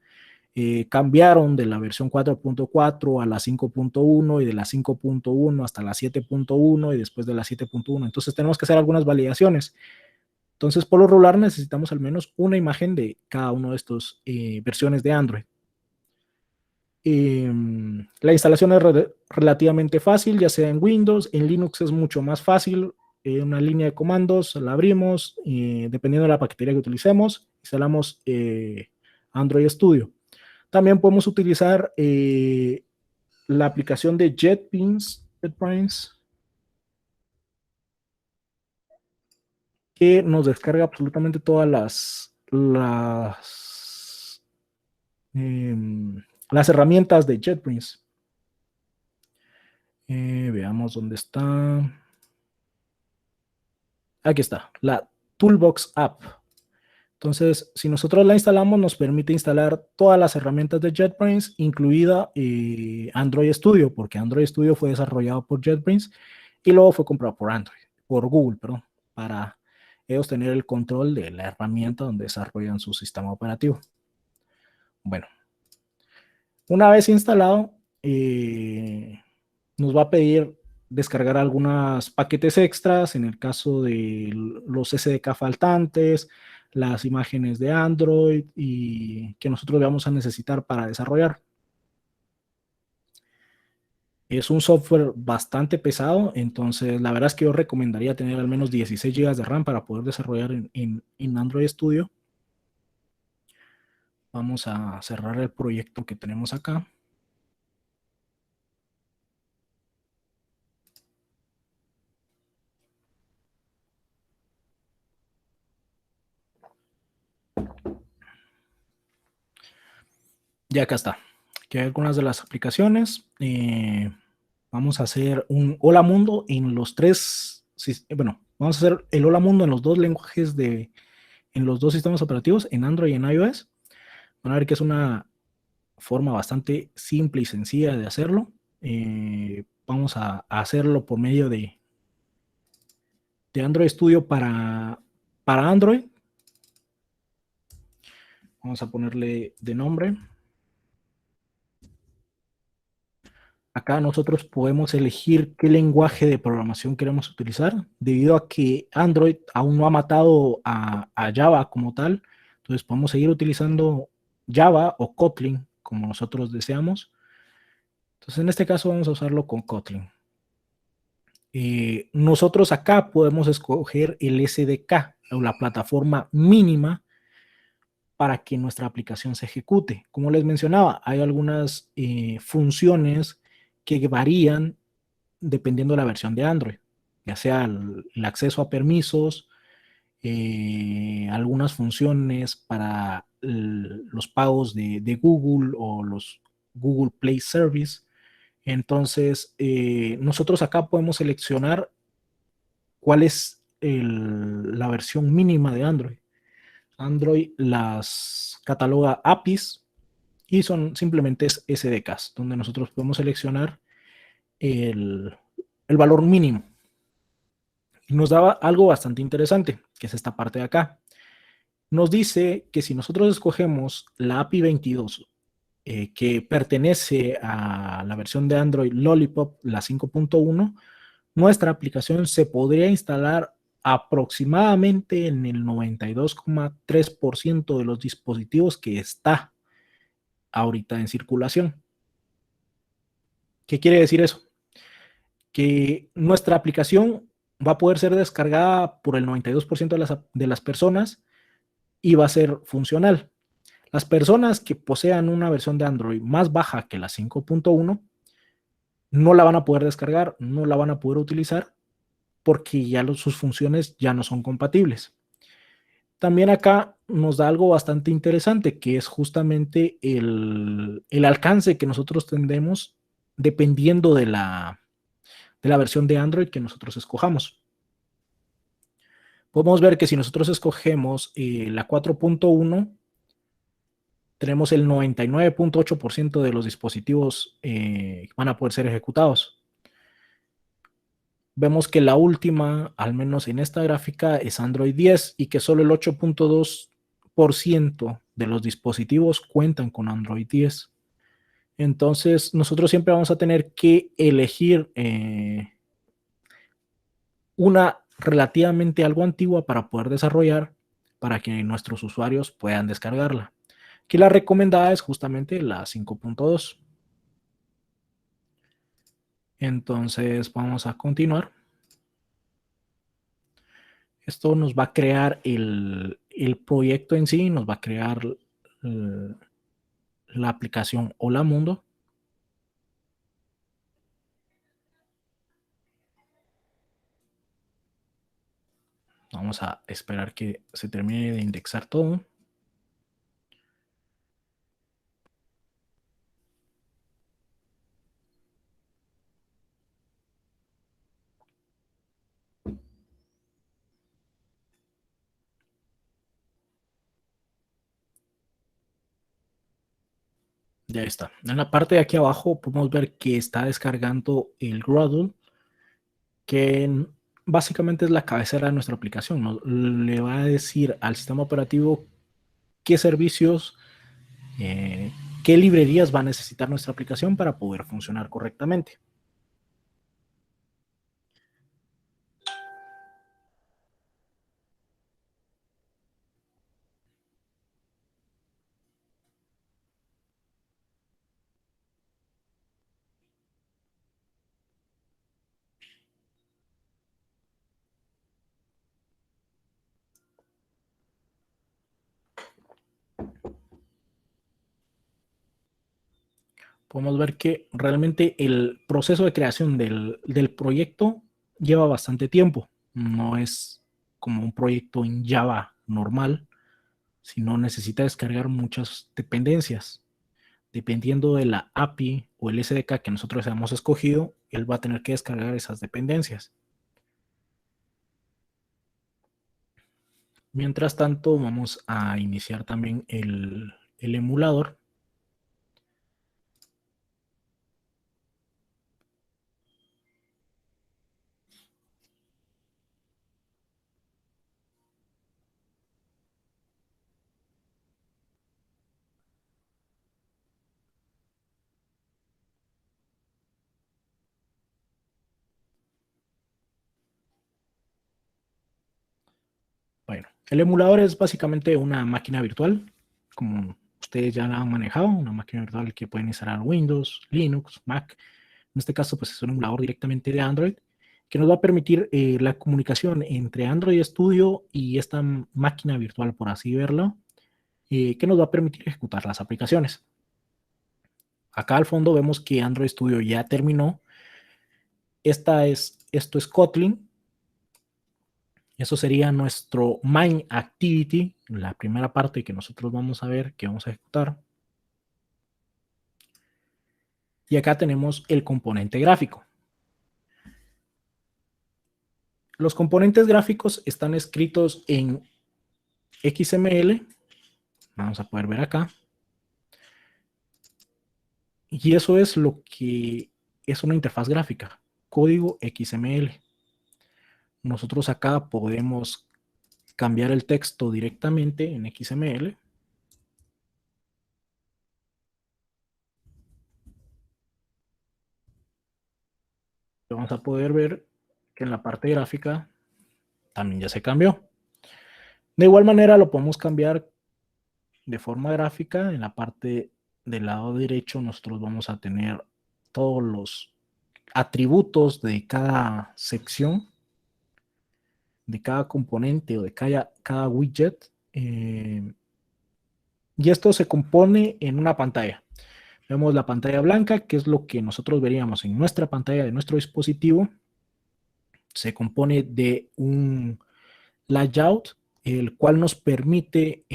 Cambiaron de la versión 4.4 a la 5.1 y de la 5.1 hasta la 7.1 y después de la 7.1. Entonces tenemos que hacer algunas validaciones. Entonces, por lo regular necesitamos al menos una imagen de cada uno de estos versiones de Android. La instalación es relativamente fácil, ya sea en Windows. En Linux es mucho más fácil. Una línea de comandos, la abrimos, dependiendo de la paquetería que utilicemos, instalamos Android Studio. También podemos utilizar la aplicación de JetBrains, que nos descarga absolutamente todas las herramientas de JetBrains. Veamos dónde está. Aquí está, la Toolbox App. Entonces, si nosotros la instalamos, nos permite instalar todas las herramientas de JetBrains, incluida Android Studio, porque Android Studio fue desarrollado por JetBrains y luego fue comprado por Google, perdón, para ellos tener el control de la herramienta donde desarrollan su sistema operativo. Bueno, una vez instalado, nos va a pedir descargar algunos paquetes extras, en el caso de los SDK faltantes, las imágenes de Android y que nosotros vamos a necesitar para desarrollar. Es un software bastante pesado, entonces la verdad es que yo recomendaría tener al menos 16 GB de RAM para poder desarrollar en Android Studio. Vamos a cerrar el proyecto que tenemos acá. Ya acá está. Aquí hay algunas de las aplicaciones. Vamos a hacer un Hola Mundo en los tres. Bueno, vamos a hacer el Hola Mundo en los dos lenguajes en los dos sistemas operativos, en Android y en iOS. Van a ver que es una forma bastante simple y sencilla de hacerlo. Vamos a hacerlo por medio de Android Studio para Android. Vamos a ponerle de nombre. Acá nosotros podemos elegir qué lenguaje de programación queremos utilizar, debido a que Android aún no ha matado a Java como tal. Entonces podemos seguir utilizando Java o Kotlin como nosotros deseamos. Entonces en este caso vamos a usarlo con Kotlin. Nosotros acá podemos escoger el SDK o la plataforma mínima para que nuestra aplicación se ejecute. Como les mencionaba, hay algunas funciones que varían dependiendo de la versión de Android, ya sea el acceso a permisos, algunas funciones para los pagos de Google o los Google Play Service. Entonces, nosotros acá podemos seleccionar cuál es la versión mínima de Android. Android las cataloga APIs y son simplemente SDKs, donde nosotros podemos seleccionar el valor mínimo. Y nos daba algo bastante interesante, que es esta parte de acá. Nos dice que si nosotros escogemos la API 22, que pertenece a la versión de Android Lollipop, la 5.1, nuestra aplicación se podría instalar aproximadamente en el 92,3% de los dispositivos que está ahorita en circulación. ¿Qué quiere decir eso? Que nuestra aplicación va a poder ser descargada por el 92% de las personas y va a ser funcional. Las personas que posean una versión de Android más baja que la 5.1 no la van a poder descargar, no la van a poder utilizar porque ya sus funciones ya no son compatibles. También acá nos da algo bastante interesante, que es justamente el alcance que nosotros tendremos dependiendo de la versión de Android que nosotros escojamos. Podemos ver que si nosotros escogemos la 4.1, tenemos el 99.8% de los dispositivos van a poder ser ejecutados. Vemos que la última, al menos en esta gráfica, es Android 10 y que solo el 8.2% de los dispositivos cuentan con Android 10. Entonces, nosotros siempre vamos a tener que elegir una relativamente algo antigua para poder desarrollar, para que nuestros usuarios puedan descargarla. Aquí la recomendada es justamente la 5.2. Entonces, vamos a continuar. Esto nos va a crear el proyecto en sí, nos va a crear la aplicación Hola Mundo. Vamos a esperar que se termine de indexar todo. Ya está. En la parte de aquí abajo podemos ver que está descargando el Gradle, que básicamente es la cabecera de nuestra aplicación, ¿no? Le va a decir al sistema operativo qué servicios, qué librerías va a necesitar nuestra aplicación para poder funcionar correctamente. Podemos ver que realmente el proceso de creación del proyecto lleva bastante tiempo. No es como un proyecto en Java normal, sino necesita descargar muchas dependencias. Dependiendo de la API o el SDK que nosotros hayamos escogido, él va a tener que descargar esas dependencias. Mientras tanto, vamos a iniciar también el el emulador. Bueno, el emulador es básicamente una máquina virtual, como ustedes ya la han manejado, una máquina virtual que pueden instalar Windows, Linux, Mac. En este caso, pues es un emulador directamente de Android, que nos va a permitir la comunicación entre Android Studio y esta máquina virtual, por así verlo, que nos va a permitir ejecutar las aplicaciones. Acá al fondo vemos que Android Studio ya terminó. Esto es Kotlin. Eso sería nuestro main activity, la primera parte que nosotros vamos a ver, que vamos a ejecutar. Y acá tenemos el componente gráfico. Los componentes gráficos están escritos en XML. Vamos a poder ver acá. Y eso es lo que es una interfaz gráfica, código XML. Nosotros acá podemos cambiar el texto directamente en XML. Vamos a poder ver que en la parte gráfica también ya se cambió. De igual manera lo podemos cambiar de forma gráfica. En la parte del lado derecho nosotros vamos a tener todos los atributos de cada sección, de cada componente o de cada widget. Y esto se compone en una pantalla. Vemos la pantalla blanca, que es lo que nosotros veríamos en nuestra pantalla de nuestro dispositivo. Se compone de un layout, el cual nos permite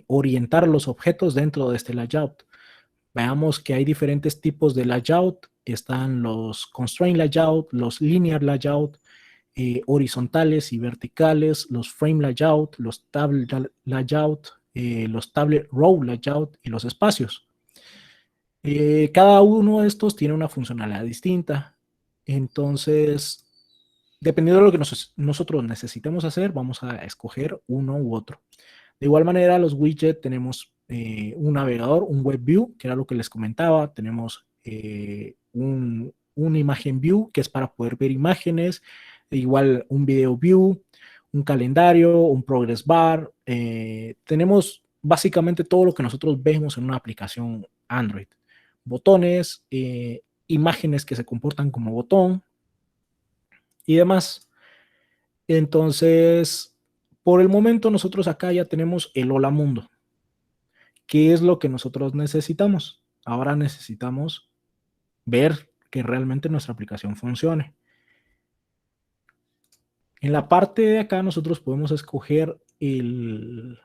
orientar los objetos dentro de este layout. Veamos que hay diferentes tipos de layout. Están los constraint layout, los linear layout, horizontales y verticales, los frame layout, los tablet layout, los tablet row layout y los espacios. Cada uno de estos tiene una funcionalidad distinta. Entonces, dependiendo de lo que nosotros necesitemos hacer, vamos a escoger uno u otro. De igual manera, los widgets tenemos un navegador, un web view, que era lo que les comentaba. Tenemos una imagen view, que es para poder ver imágenes. Igual un video view, un calendario, un progress bar. Tenemos básicamente todo lo que nosotros vemos en una aplicación Android. Botones, imágenes que se comportan como botón y demás. Entonces, por el momento nosotros acá ya tenemos el Hola Mundo. ¿Qué es lo que nosotros necesitamos? Ahora necesitamos ver que realmente nuestra aplicación funcione. En la parte de acá nosotros podemos escoger el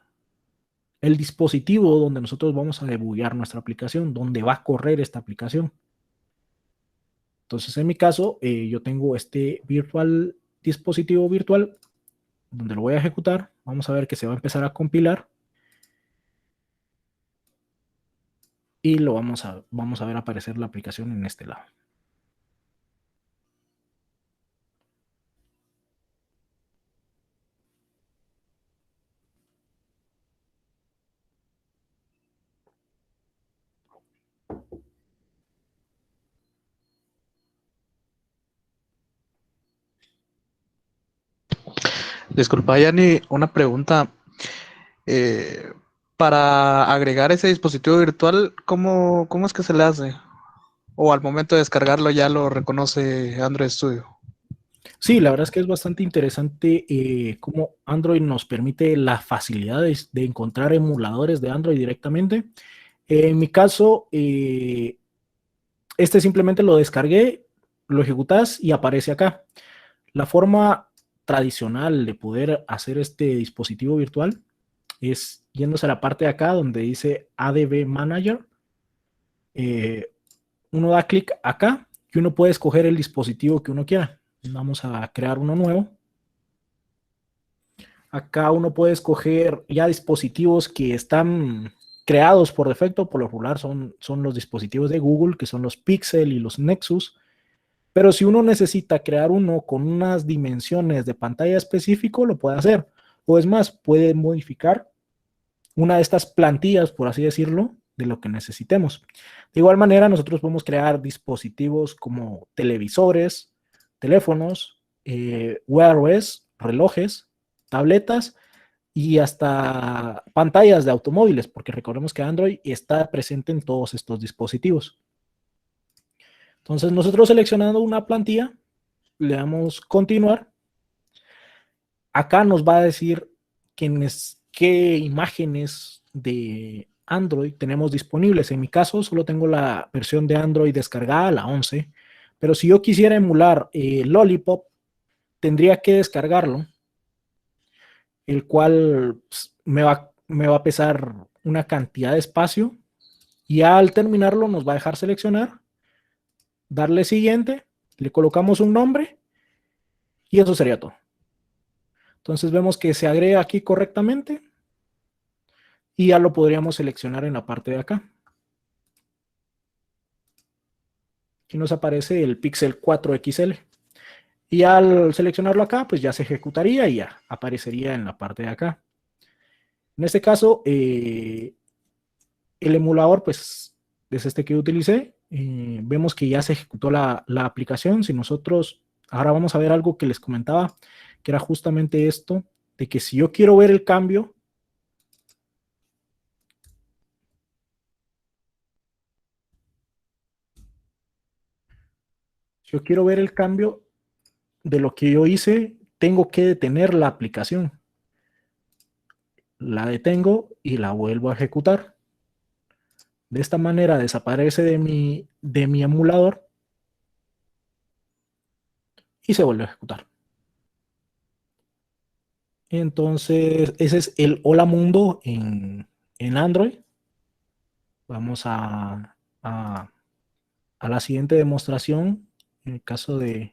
dispositivo donde nosotros vamos a debuguear nuestra aplicación, donde va a correr esta aplicación. Entonces, en mi caso, yo tengo este dispositivo virtual donde lo voy a ejecutar. Vamos a ver que se va a empezar a compilar. Y lo vamos a ver aparecer la aplicación en este lado. Disculpa, Yani, una pregunta. Eh, para agregar ese dispositivo virtual, ¿cómo es que se le hace? O al momento de descargarlo ya lo reconoce Android Studio. Sí, la verdad es que es bastante interesante cómo Android nos permite la facilidad de encontrar emuladores de Android directamente. En mi caso, este simplemente lo descargué, lo ejecutas y aparece acá. La forma tradicional de poder hacer este dispositivo virtual es yéndose a la parte de acá donde dice ADB Manager. Uno da clic acá y uno puede escoger el dispositivo que uno quiera. Vamos a crear uno nuevo. Acá uno puede escoger ya dispositivos que están creados por defecto, por lo regular, son los dispositivos de Google, que son los Pixel y los Nexus. Pero si uno necesita crear uno con unas dimensiones de pantalla específico, lo puede hacer. O es más, puede modificar una de estas plantillas, por así decirlo, de lo que necesitemos. De igual manera, nosotros podemos crear dispositivos como televisores, teléfonos, Wear OS, relojes, tabletas y hasta pantallas de automóviles, porque recordemos que Android está presente en todos estos dispositivos. Entonces, nosotros seleccionando una plantilla, le damos continuar. Acá nos va a decir qué imágenes de Android tenemos disponibles. En mi caso, solo tengo la versión de Android descargada, la 11. Pero si yo quisiera emular Lollipop, tendría que descargarlo, el cual pues, me va a pesar una cantidad de espacio. Y al terminarlo, nos va a dejar seleccionar, darle siguiente, le colocamos un nombre y eso sería todo. Entonces vemos que se agrega aquí correctamente y ya lo podríamos seleccionar en la parte de acá. Aquí nos aparece el Pixel 4 XL. Y al seleccionarlo acá, pues ya se ejecutaría y ya aparecería en la parte de acá. En este caso, el emulador, pues es este que utilicé. Vemos que ya se ejecutó la aplicación. Si nosotros, ahora vamos a ver algo que les comentaba, que era justamente esto, de que si yo quiero ver el cambio, de lo que yo hice, tengo que detener la aplicación. La detengo y la vuelvo a ejecutar. De esta manera desaparece de mi emulador y se vuelve a ejecutar. Entonces, ese es el Hola Mundo en Android. Vamos a la siguiente demostración. En el caso de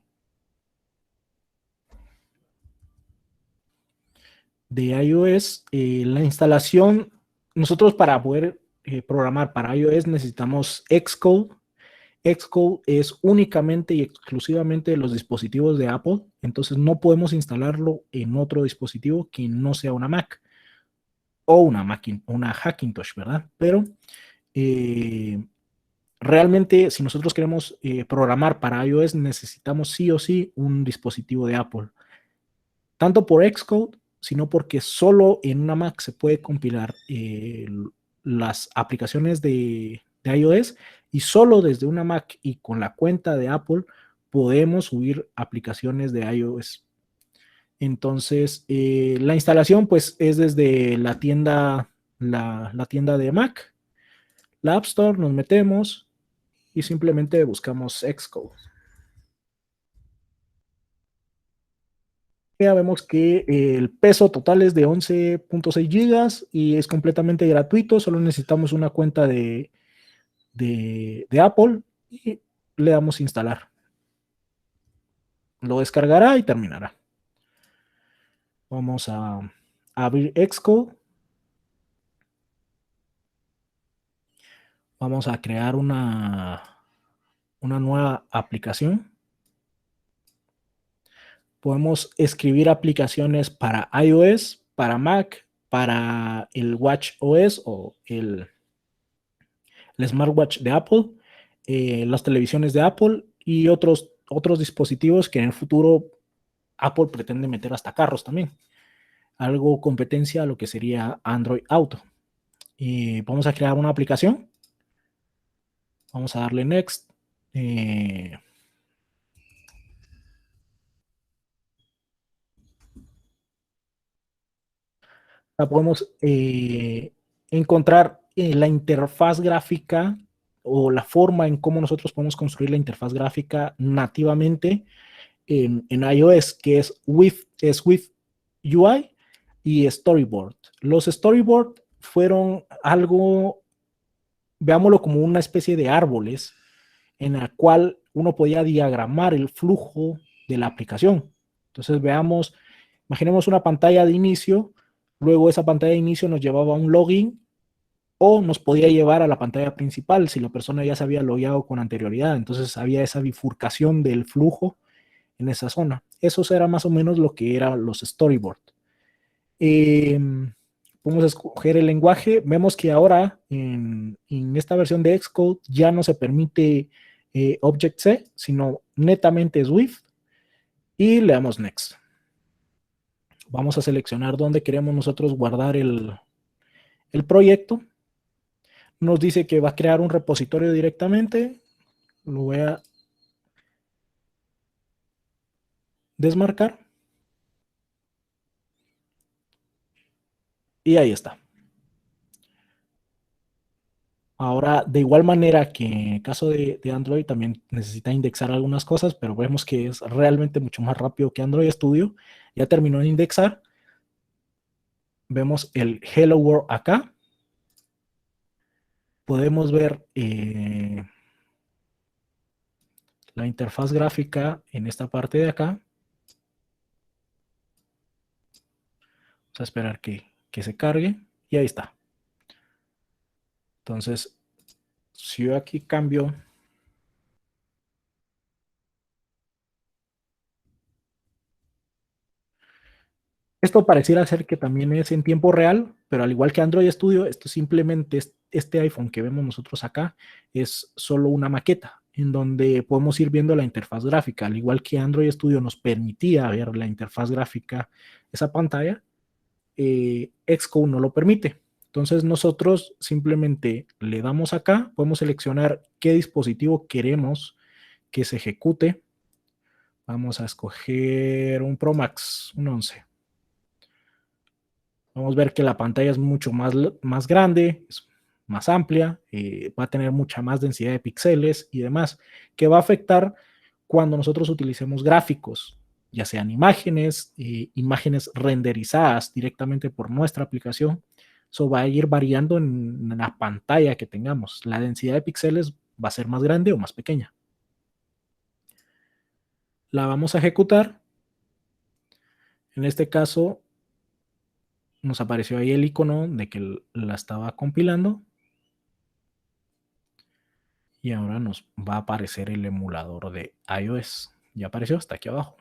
iOS, la instalación, nosotros para poder programar para iOS necesitamos Xcode. Xcode es únicamente y exclusivamente de los dispositivos de Apple, entonces no podemos instalarlo en otro dispositivo que no sea una Mac o una Hackintosh, ¿verdad? Pero realmente si nosotros queremos programar para iOS necesitamos sí o sí un dispositivo de Apple, tanto por Xcode, sino porque solo en una Mac se puede compilar las aplicaciones de iOS y solo desde una Mac y con la cuenta de Apple podemos subir aplicaciones de iOS. Entonces, la instalación pues es desde la tienda de Mac, la App Store, nos metemos y simplemente buscamos Xcode. Ya vemos que el peso total es de 11.6 gigas y es completamente gratuito, solo necesitamos una cuenta de Apple y le damos instalar. Lo descargará y terminará. Vamos a abrir Xcode. Vamos a crear una nueva aplicación. Podemos escribir aplicaciones para iOS, para Mac, para el Watch OS o el smartwatch de Apple, las televisiones de Apple y otros dispositivos que en el futuro Apple pretende meter hasta carros también. Algo competencia a lo que sería Android Auto. Y vamos a crear una aplicación. Vamos a darle Next. Podemos encontrar la interfaz gráfica o la forma en cómo nosotros podemos construir la interfaz gráfica nativamente en iOS, que es with UI y Storyboard. Los Storyboard fueron algo, veámoslo como una especie de árboles en la cual uno podía diagramar el flujo de la aplicación. Entonces imaginemos una pantalla de inicio, luego esa pantalla de inicio nos llevaba a un login, o nos podía llevar a la pantalla principal si la persona ya se había logueado con anterioridad. Entonces había esa bifurcación del flujo en esa zona. Eso era más o menos lo que eran los storyboards. Podemos escoger el lenguaje. Vemos que ahora en esta versión de Xcode ya no se permite Object-C, sino netamente Swift. Y le damos Next. Vamos a seleccionar dónde queremos nosotros guardar el proyecto. Nos dice que va a crear un repositorio directamente. Lo voy a desmarcar. Y ahí está. Ahora, de igual manera que en el caso de Android también necesita indexar algunas cosas, pero vemos que es realmente mucho más rápido que Android Studio. Ya terminó de indexar. Vemos el Hello World acá. Podemos ver la interfaz gráfica en esta parte de acá. Vamos a esperar que se cargue y ahí está. Entonces, si yo aquí cambio esto, pareciera ser que también es en tiempo real, pero al igual que Android Studio, esto simplemente es este iPhone que vemos nosotros acá es solo una maqueta en donde podemos ir viendo la interfaz gráfica. Al igual que Android Studio nos permitía ver la interfaz gráfica, esa pantalla, Xcode no lo permite. Entonces nosotros simplemente le damos acá, podemos seleccionar qué dispositivo queremos que se ejecute. Vamos a escoger un Pro Max, un 11. Vamos a ver que la pantalla es mucho más grande, es más amplia, va a tener mucha más densidad de píxeles y demás, que va a afectar cuando nosotros utilicemos gráficos, ya sean imágenes, imágenes renderizadas directamente por nuestra aplicación. Eso va a ir variando en la pantalla que tengamos. La densidad de píxeles va a ser más grande o más pequeña. La vamos a ejecutar. En este caso, nos apareció ahí el icono de que la estaba compilando. Y ahora nos va a aparecer el emulador de iOS. Ya apareció, hasta aquí abajo.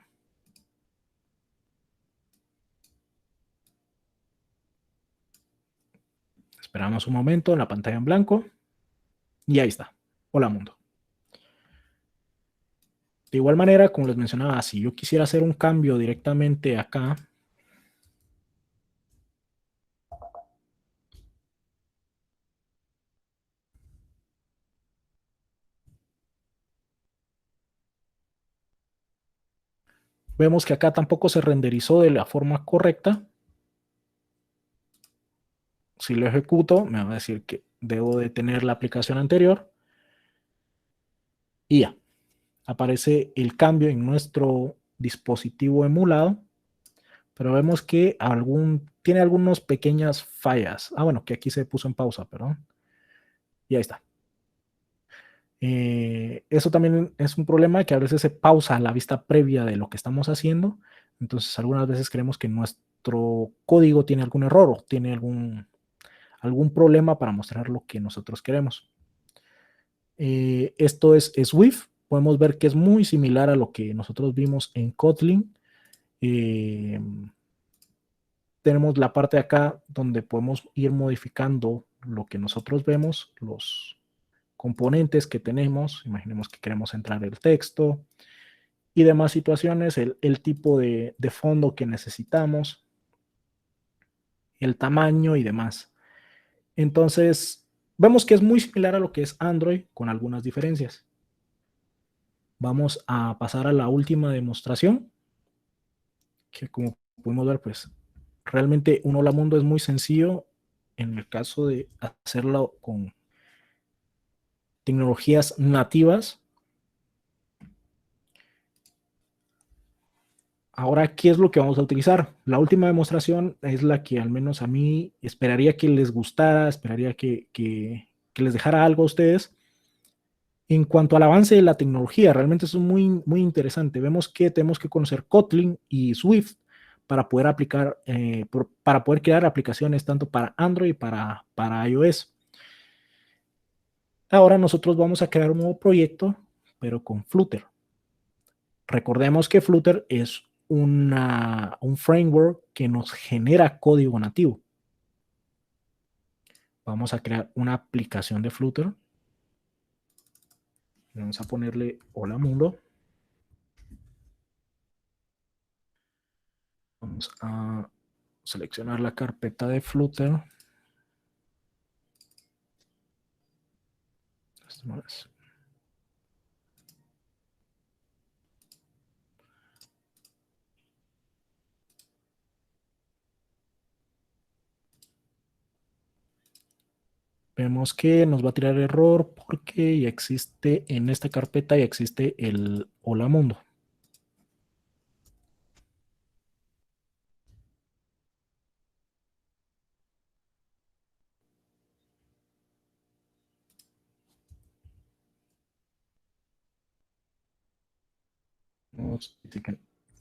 Esperamos un momento en la pantalla en blanco. Y ahí está. Hola mundo. De igual manera, como les mencionaba, si yo quisiera hacer un cambio directamente acá, vemos que acá tampoco se renderizó de la forma correcta. Si lo ejecuto, me va a decir que debo de tener la aplicación anterior. Y ya, aparece el cambio en nuestro dispositivo emulado. Pero vemos que tiene algunas pequeñas fallas. Bueno, que aquí se puso en pausa, perdón. Y ahí está. Eso también es un problema, que a veces se pausa la vista previa de lo que estamos haciendo. Entonces, algunas veces creemos que nuestro código tiene algún error o tiene algún problema para mostrar lo que nosotros queremos. Esto es Swift. Podemos ver que es muy similar a lo que nosotros vimos en Kotlin. Tenemos la parte de acá donde podemos ir modificando lo que nosotros vemos, los componentes que tenemos. Imaginemos que queremos entrar el texto y demás situaciones, el tipo de fondo que necesitamos, el tamaño y demás. Entonces, vemos que es muy similar a lo que es Android, con algunas diferencias. Vamos a pasar a la última demostración, que como podemos ver, pues realmente un Hola Mundo es muy sencillo en el caso de hacerlo con tecnologías nativas. Ahora, ¿qué es lo que vamos a utilizar? La última demostración es la que al menos a mí esperaría que les gustara, esperaría que les dejara algo a ustedes. En cuanto al avance de la tecnología, realmente es muy, muy interesante. Vemos que tenemos que conocer Kotlin y Swift para poder crear aplicaciones tanto para Android y para iOS. Ahora nosotros vamos a crear un nuevo proyecto, pero con Flutter. Recordemos que Flutter es un framework que nos genera código nativo. Vamos a crear una aplicación de Flutter. Vamos a ponerle hola mundo. Vamos a seleccionar la carpeta de Flutter. Esto no es. Vemos que nos va a tirar error porque ya existe en esta carpeta, ya existe el hola mundo.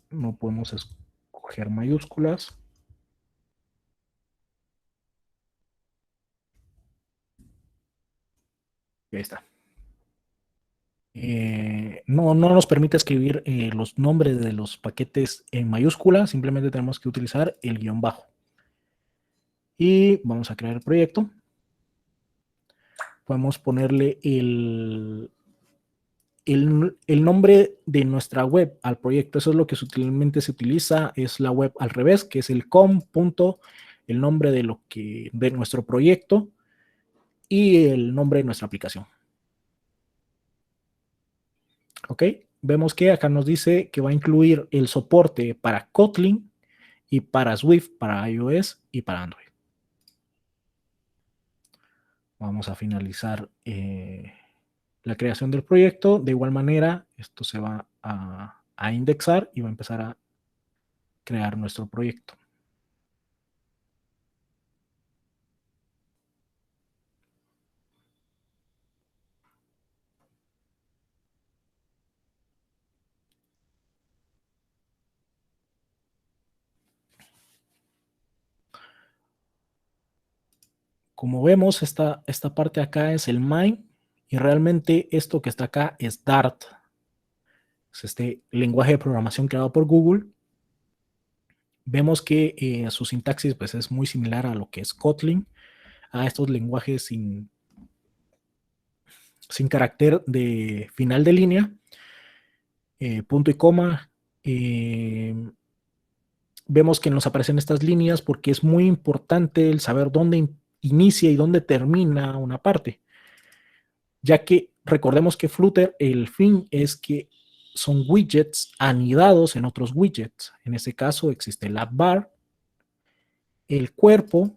No podemos escoger mayúsculas. Y ahí está. No nos permite escribir los nombres de los paquetes en mayúscula, simplemente tenemos que utilizar el guión bajo. Y vamos a crear el proyecto. Podemos ponerle el nombre de nuestra web al proyecto. Eso es lo que sutilmente se utiliza, es la web al revés, que es el com. El nombre de nuestro proyecto y el nombre de nuestra aplicación. ¿Ok? Vemos que acá nos dice que va a incluir el soporte para Kotlin y para Swift, para iOS y para Android. Vamos a finalizar la creación del proyecto. De igual manera, esto se va a indexar y va a empezar a crear nuestro proyecto. Como vemos, esta parte acá es el main y realmente esto que está acá es Dart. Es este lenguaje de programación creado por Google. Vemos que su sintaxis pues, es muy similar a lo que es Kotlin, a estos lenguajes sin carácter de final de línea, punto y coma. Vemos que nos aparecen estas líneas porque es muy importante el saber dónde inicia y dónde termina una parte, ya que recordemos que Flutter, el fin es que son widgets anidados en otros widgets. En este caso existe el app bar, el cuerpo,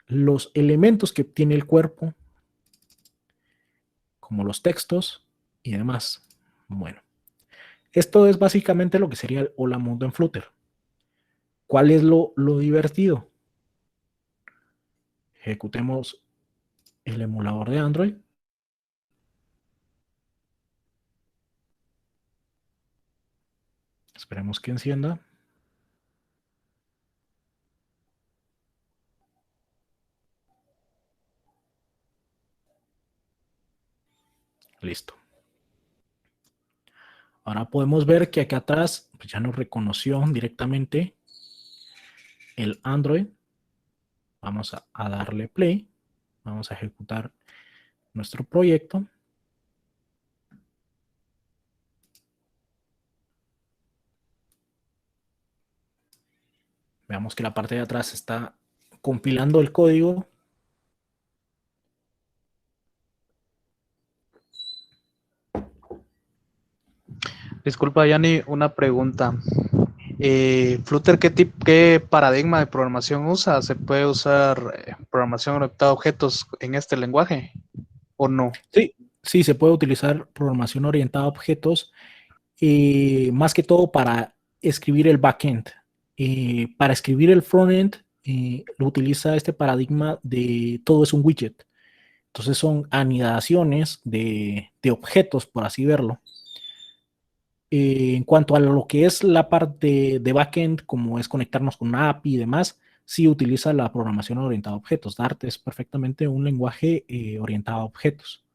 los elementos que tiene el cuerpo, como los textos y demás. Bueno, esto es básicamente lo que sería el hola mundo en Flutter. ¿Cuál es lo divertido? Ejecutemos el emulador de Android. Esperemos que encienda. Listo. Ahora podemos ver que acá atrás pues ya nos reconoció directamente el Android. Vamos a darle play. Vamos a ejecutar nuestro proyecto. Veamos que la parte de atrás está compilando el código. Disculpa, Yanni, una pregunta. Flutter, ¿qué paradigma de programación usa? ¿Se puede usar programación orientada a objetos en este lenguaje o no? Sí, se puede utilizar programación orientada a objetos, más que todo para escribir el backend. Para escribir el frontend, lo utiliza este paradigma de todo es un widget. Entonces son anidaciones de objetos, por así verlo. En cuanto a lo que es la parte de backend, como es conectarnos con una API y demás, sí utiliza la programación orientada a objetos. Dart es perfectamente un lenguaje orientado a objetos.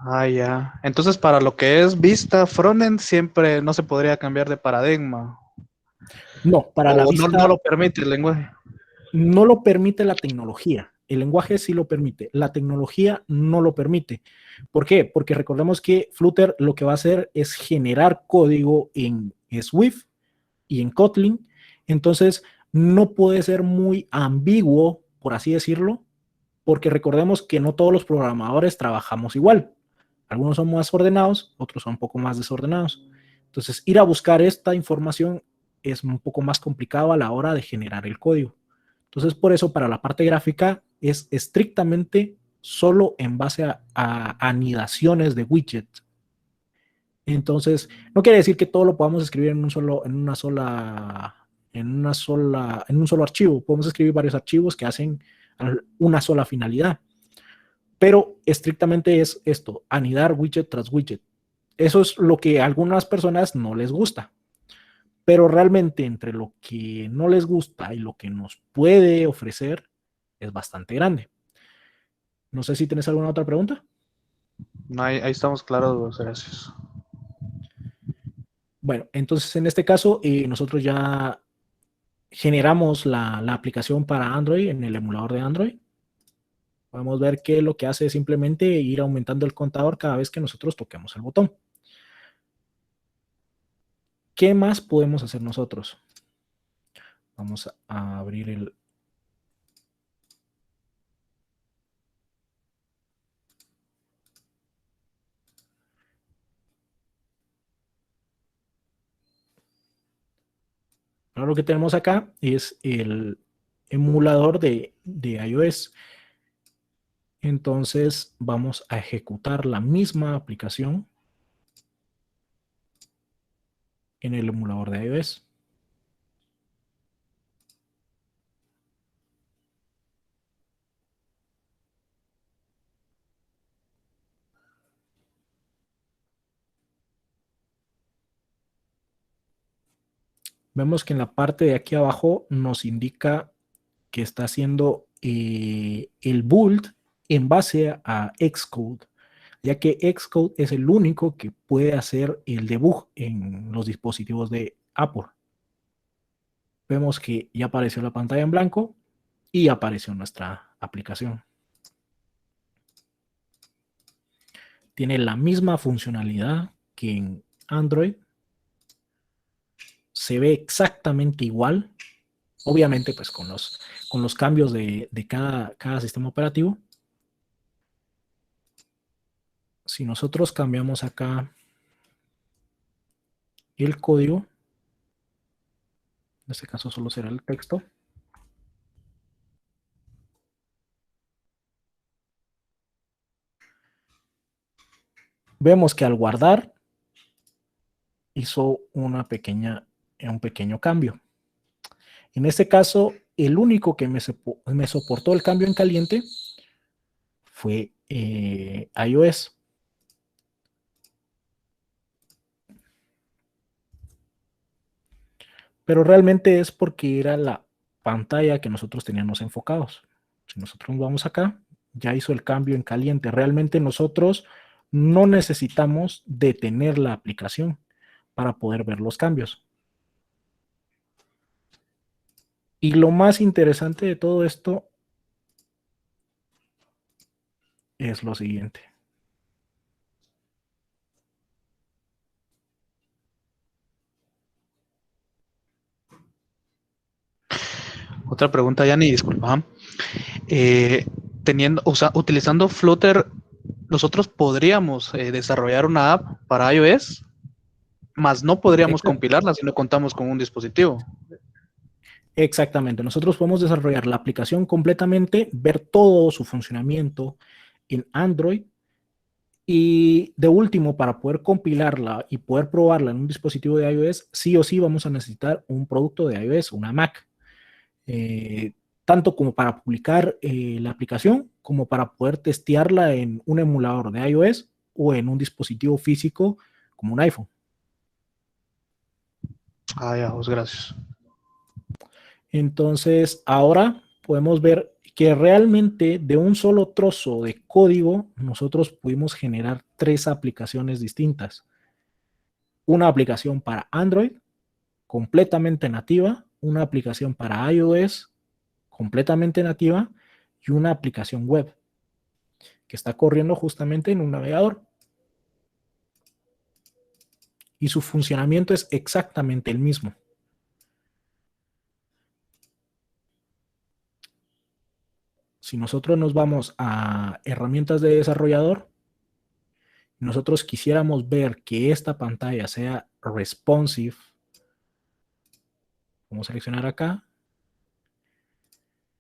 Ah, ya. Entonces, para lo que es vista frontend, siempre no se podría cambiar de paradigma. No, para la O no, no vista lo permite el lenguaje. no lo permite la tecnología. El lenguaje sí lo permite, la tecnología no lo permite. ¿Por qué? Porque recordemos que Flutter lo que va a hacer es generar código en Swift y en Kotlin. Entonces, no puede ser muy ambiguo, por así decirlo, porque recordemos que no todos los programadores trabajamos igual. Algunos son más ordenados, otros son un poco más desordenados. Entonces, ir a buscar esta información es un poco más complicado a la hora de generar el código. Entonces, por eso, para la parte gráfica es estrictamente solo en base a anidaciones de widgets. Entonces, no quiere decir que todo lo podamos escribir en un solo archivo. Podemos escribir varios archivos que hacen una sola finalidad. Pero estrictamente es esto, anidar widget tras widget. Eso es lo que a algunas personas no les gusta. Pero realmente entre lo que no les gusta y lo que nos puede ofrecer es bastante grande. No sé si tienes alguna otra pregunta. No, ahí estamos claros, gracias. Bueno, entonces en este caso nosotros ya generamos la aplicación para Android en el emulador de Android. Podemos ver que lo que hace es simplemente ir aumentando el contador cada vez que nosotros toquemos el botón. ¿Qué más podemos hacer nosotros? Vamos a abrir el... Ahora lo que tenemos acá es el emulador de iOS. Entonces vamos a ejecutar la misma aplicación en el emulador de iOS. Vemos que en la parte de aquí abajo nos indica que está haciendo el build en base a Xcode, ya que Xcode es el único que puede hacer el debug en los dispositivos de Apple. Vemos que ya apareció la pantalla en blanco y apareció nuestra aplicación. Tiene la misma funcionalidad que en Android. Se ve exactamente igual, obviamente pues con los cambios de cada sistema operativo. Si nosotros cambiamos acá el código, en este caso solo será el texto, vemos que al guardar hizo un pequeño cambio. En este caso, el único que me soportó el cambio en caliente fue iOS. Pero realmente es porque era la pantalla que nosotros teníamos enfocados. Si nosotros nos vamos acá, ya hizo el cambio en caliente. Realmente nosotros no necesitamos detener la aplicación para poder ver los cambios. Y lo más interesante de todo esto es lo siguiente. Otra pregunta, Yanni, disculpa. Eh, utilizando Flutter, nosotros podríamos desarrollar una app para iOS, más no podríamos compilarla si no contamos con un dispositivo. Exactamente. Nosotros podemos desarrollar la aplicación completamente, ver todo su funcionamiento en Android. Y de último, para poder compilarla y poder probarla en un dispositivo de iOS, sí o sí vamos a necesitar un producto de iOS, una Mac, tanto como para publicar la aplicación, como para poder testearla en un emulador de iOS o en un dispositivo físico como un iPhone. Ah, ya, pues gracias. Entonces, ahora podemos ver que realmente de un solo trozo de código nosotros pudimos generar 3 aplicaciones distintas. Una aplicación para Android completamente nativa, una aplicación para iOS completamente nativa y una aplicación web que está corriendo justamente en un navegador. Y su funcionamiento es exactamente el mismo. Si nosotros nos vamos a herramientas de desarrollador, nosotros quisiéramos ver que esta pantalla sea responsive, vamos a seleccionar acá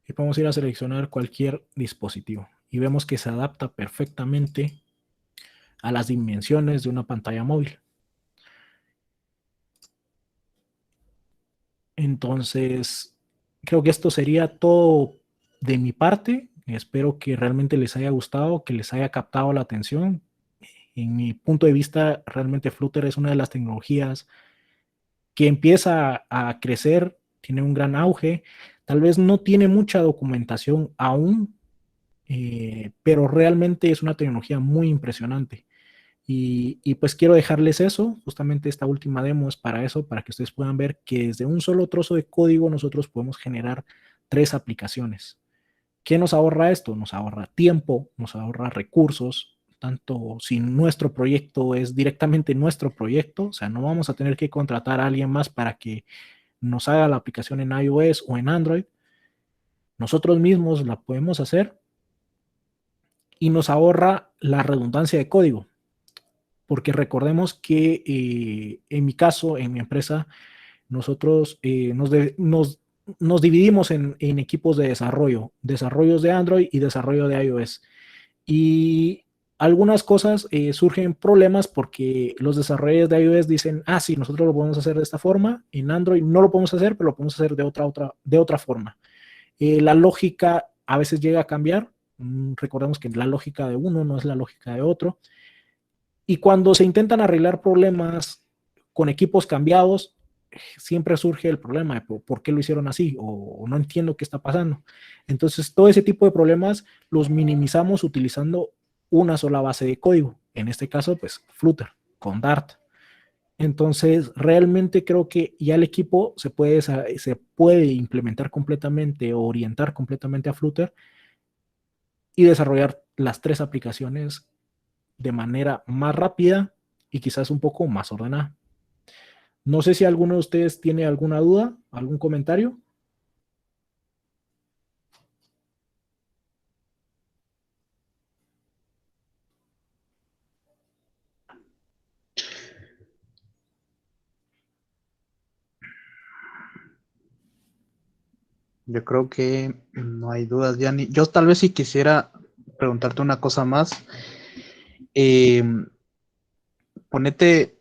y podemos ir a seleccionar cualquier dispositivo y vemos que se adapta perfectamente a las dimensiones de una pantalla móvil. Entonces, creo que esto sería todo de mi parte. Espero que realmente les haya gustado, que les haya captado la atención. En mi punto de vista, realmente Flutter es una de las tecnologías que empieza a crecer, tiene un gran auge. Tal vez no tiene mucha documentación aún, pero realmente es una tecnología muy impresionante. Y pues quiero dejarles eso, justamente esta última demo es para eso, para que ustedes puedan ver que desde un solo trozo de código nosotros podemos generar 3 aplicaciones. ¿Qué nos ahorra esto? Nos ahorra tiempo, nos ahorra recursos, tanto si nuestro proyecto es directamente nuestro proyecto, o sea, no vamos a tener que contratar a alguien más para que nos haga la aplicación en iOS o en Android. Nosotros mismos la podemos hacer y nos ahorra la redundancia de código. Porque recordemos que en mi caso, en mi empresa, nosotros nos dividimos en equipos de desarrollo, desarrollos de Android y desarrollo de iOS. Y algunas cosas surgen problemas porque los desarrolladores de iOS dicen, ah, sí, nosotros lo podemos hacer de esta forma, en Android no lo podemos hacer, pero lo podemos hacer de otra forma. La lógica a veces llega a cambiar. Recordemos que la lógica de uno no es la lógica de otro. Y cuando se intentan arreglar problemas con equipos cambiados, siempre surge el problema de por qué lo hicieron así o no entiendo qué está pasando. Entonces, todo ese tipo de problemas los minimizamos utilizando una sola base de código. En este caso, pues Flutter con Dart. Entonces, realmente creo que ya el equipo se puede implementar completamente o orientar completamente a Flutter y desarrollar las 3 aplicaciones de manera más rápida y quizás un poco más ordenada. No sé si alguno de ustedes tiene alguna duda, algún comentario. Yo creo que no hay dudas, Yanni. Yo tal vez si quisiera preguntarte una cosa más. Eh, ponete,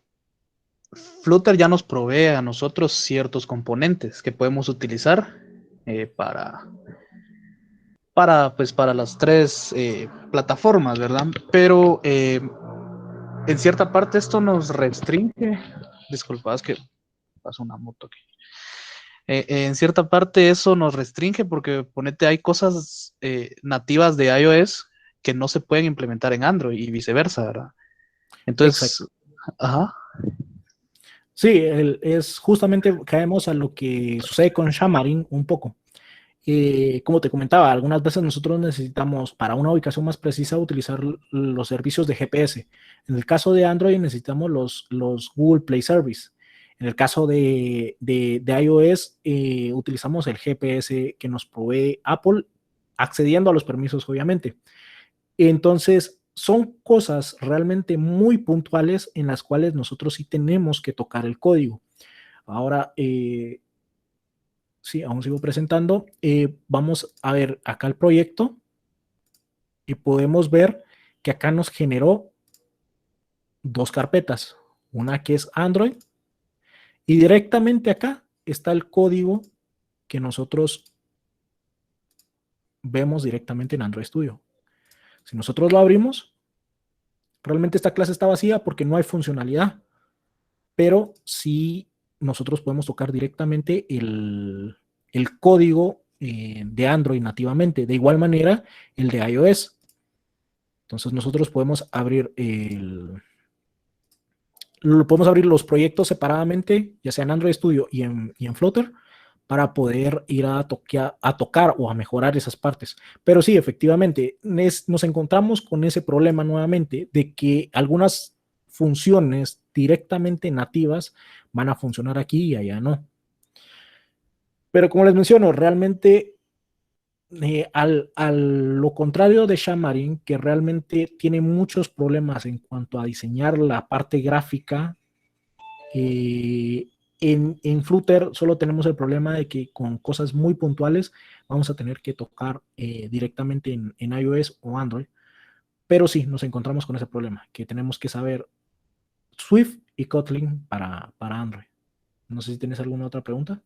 Flutter ya nos provee a nosotros ciertos componentes que podemos utilizar pues, para las 3 plataformas, ¿verdad? Pero en cierta parte esto nos restringe. Disculpa, es que pasó una moto aquí. En cierta parte eso nos restringe porque ponete, hay cosas nativas de iOS que no se pueden implementar en Android y viceversa, ¿verdad? Entonces, Exacto. ajá. Sí, es justamente caemos a lo que sucede con Xamarin un poco. Como te comentaba, algunas veces nosotros necesitamos para una ubicación más precisa utilizar los servicios de GPS. En el caso de Android necesitamos los Google Play Service. En el caso de iOS utilizamos el GPS que nos provee Apple, accediendo a los permisos, obviamente. Entonces, son cosas realmente muy puntuales en las cuales nosotros sí tenemos que tocar el código. Ahora, sí, aún sigo presentando. Vamos a ver acá el proyecto y podemos ver que acá nos generó 2 carpetas. Una que es Android y directamente acá está el código que nosotros vemos directamente en Android Studio. Si nosotros lo abrimos, realmente esta clase está vacía porque no hay funcionalidad, pero sí nosotros podemos tocar directamente el código de Android nativamente. De igual manera, el de iOS. Entonces nosotros podemos abrir podemos abrir los proyectos separadamente, ya sea en Android Studio y en Flutter, para poder ir a tocar o a mejorar esas partes. Pero sí, efectivamente, nos encontramos con ese problema nuevamente de que algunas funciones directamente nativas van a funcionar aquí y allá no. Pero como les menciono, realmente lo contrario de Xamarin, que realmente tiene muchos problemas en cuanto a diseñar la parte gráfica, en Flutter solo tenemos el problema de que con cosas muy puntuales vamos a tener que tocar directamente en iOS o Android, pero sí nos encontramos con ese problema, que tenemos que saber Swift y Kotlin para Android. No sé si tienes alguna otra pregunta.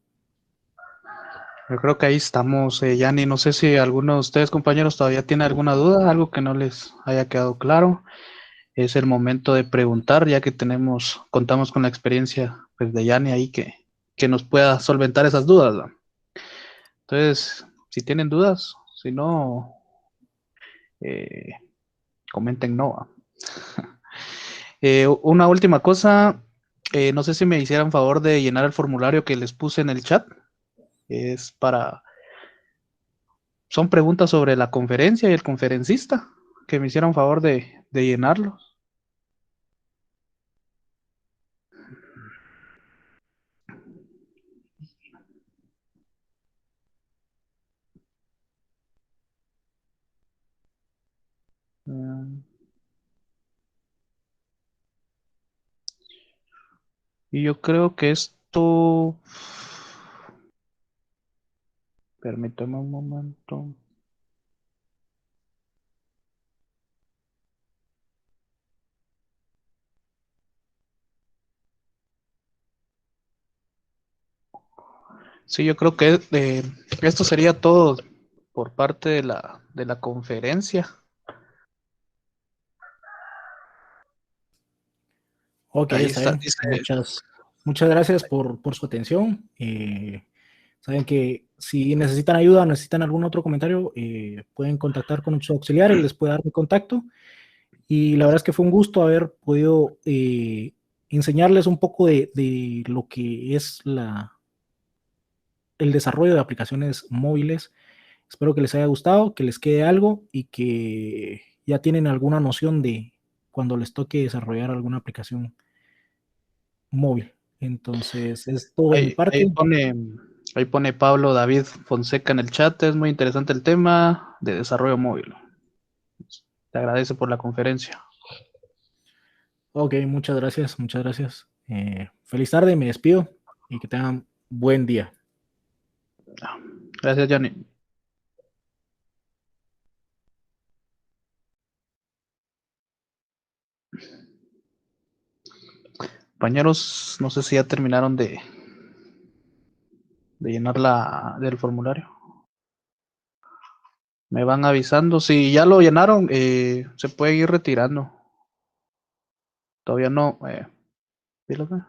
Yo creo que ahí estamos, Yanni. No sé si alguno de ustedes, compañeros, todavía tiene alguna duda, algo que no les haya quedado claro. Es el momento de preguntar, ya que contamos con la experiencia pues, de Yanni ahí que nos pueda solventar esas dudas, ¿no? Entonces, si tienen dudas, si no, eh, comenten no. ¿Va? Una última cosa, no sé si me hicieran favor de llenar el formulario que les puse en el chat. Es son preguntas sobre la conferencia y el conferencista, que me hicieran favor de llenarlos. Mm, Y yo creo que esto, permítame un momento. Sí, yo creo que esto sería todo por parte de la conferencia. Ok, Ahí está está, bien. dice, Muchas gracias por su atención. Saben que si necesitan ayuda o necesitan algún otro comentario, pueden contactar con su auxiliar y les puede dar mi contacto. Y la verdad es que fue un gusto haber podido enseñarles un poco de lo que es el desarrollo de aplicaciones móviles. Espero que les haya gustado, que les quede algo y que ya tienen alguna noción de cuando les toque desarrollar alguna aplicación móvil. Entonces, es todo de mi ahí, parte. ahí pone Pablo David Fonseca en el chat. Es muy interesante el tema de desarrollo móvil. Te agradece por la conferencia. Ok, muchas gracias, muchas gracias. Feliz tarde, me despido y que tengan buen día. Gracias, Johnny. Compañeros, no sé si ya terminaron de llenar del formulario. Me van avisando. Si ya lo llenaron, se puede ir retirando. Todavía no. ¿Sí lo ve?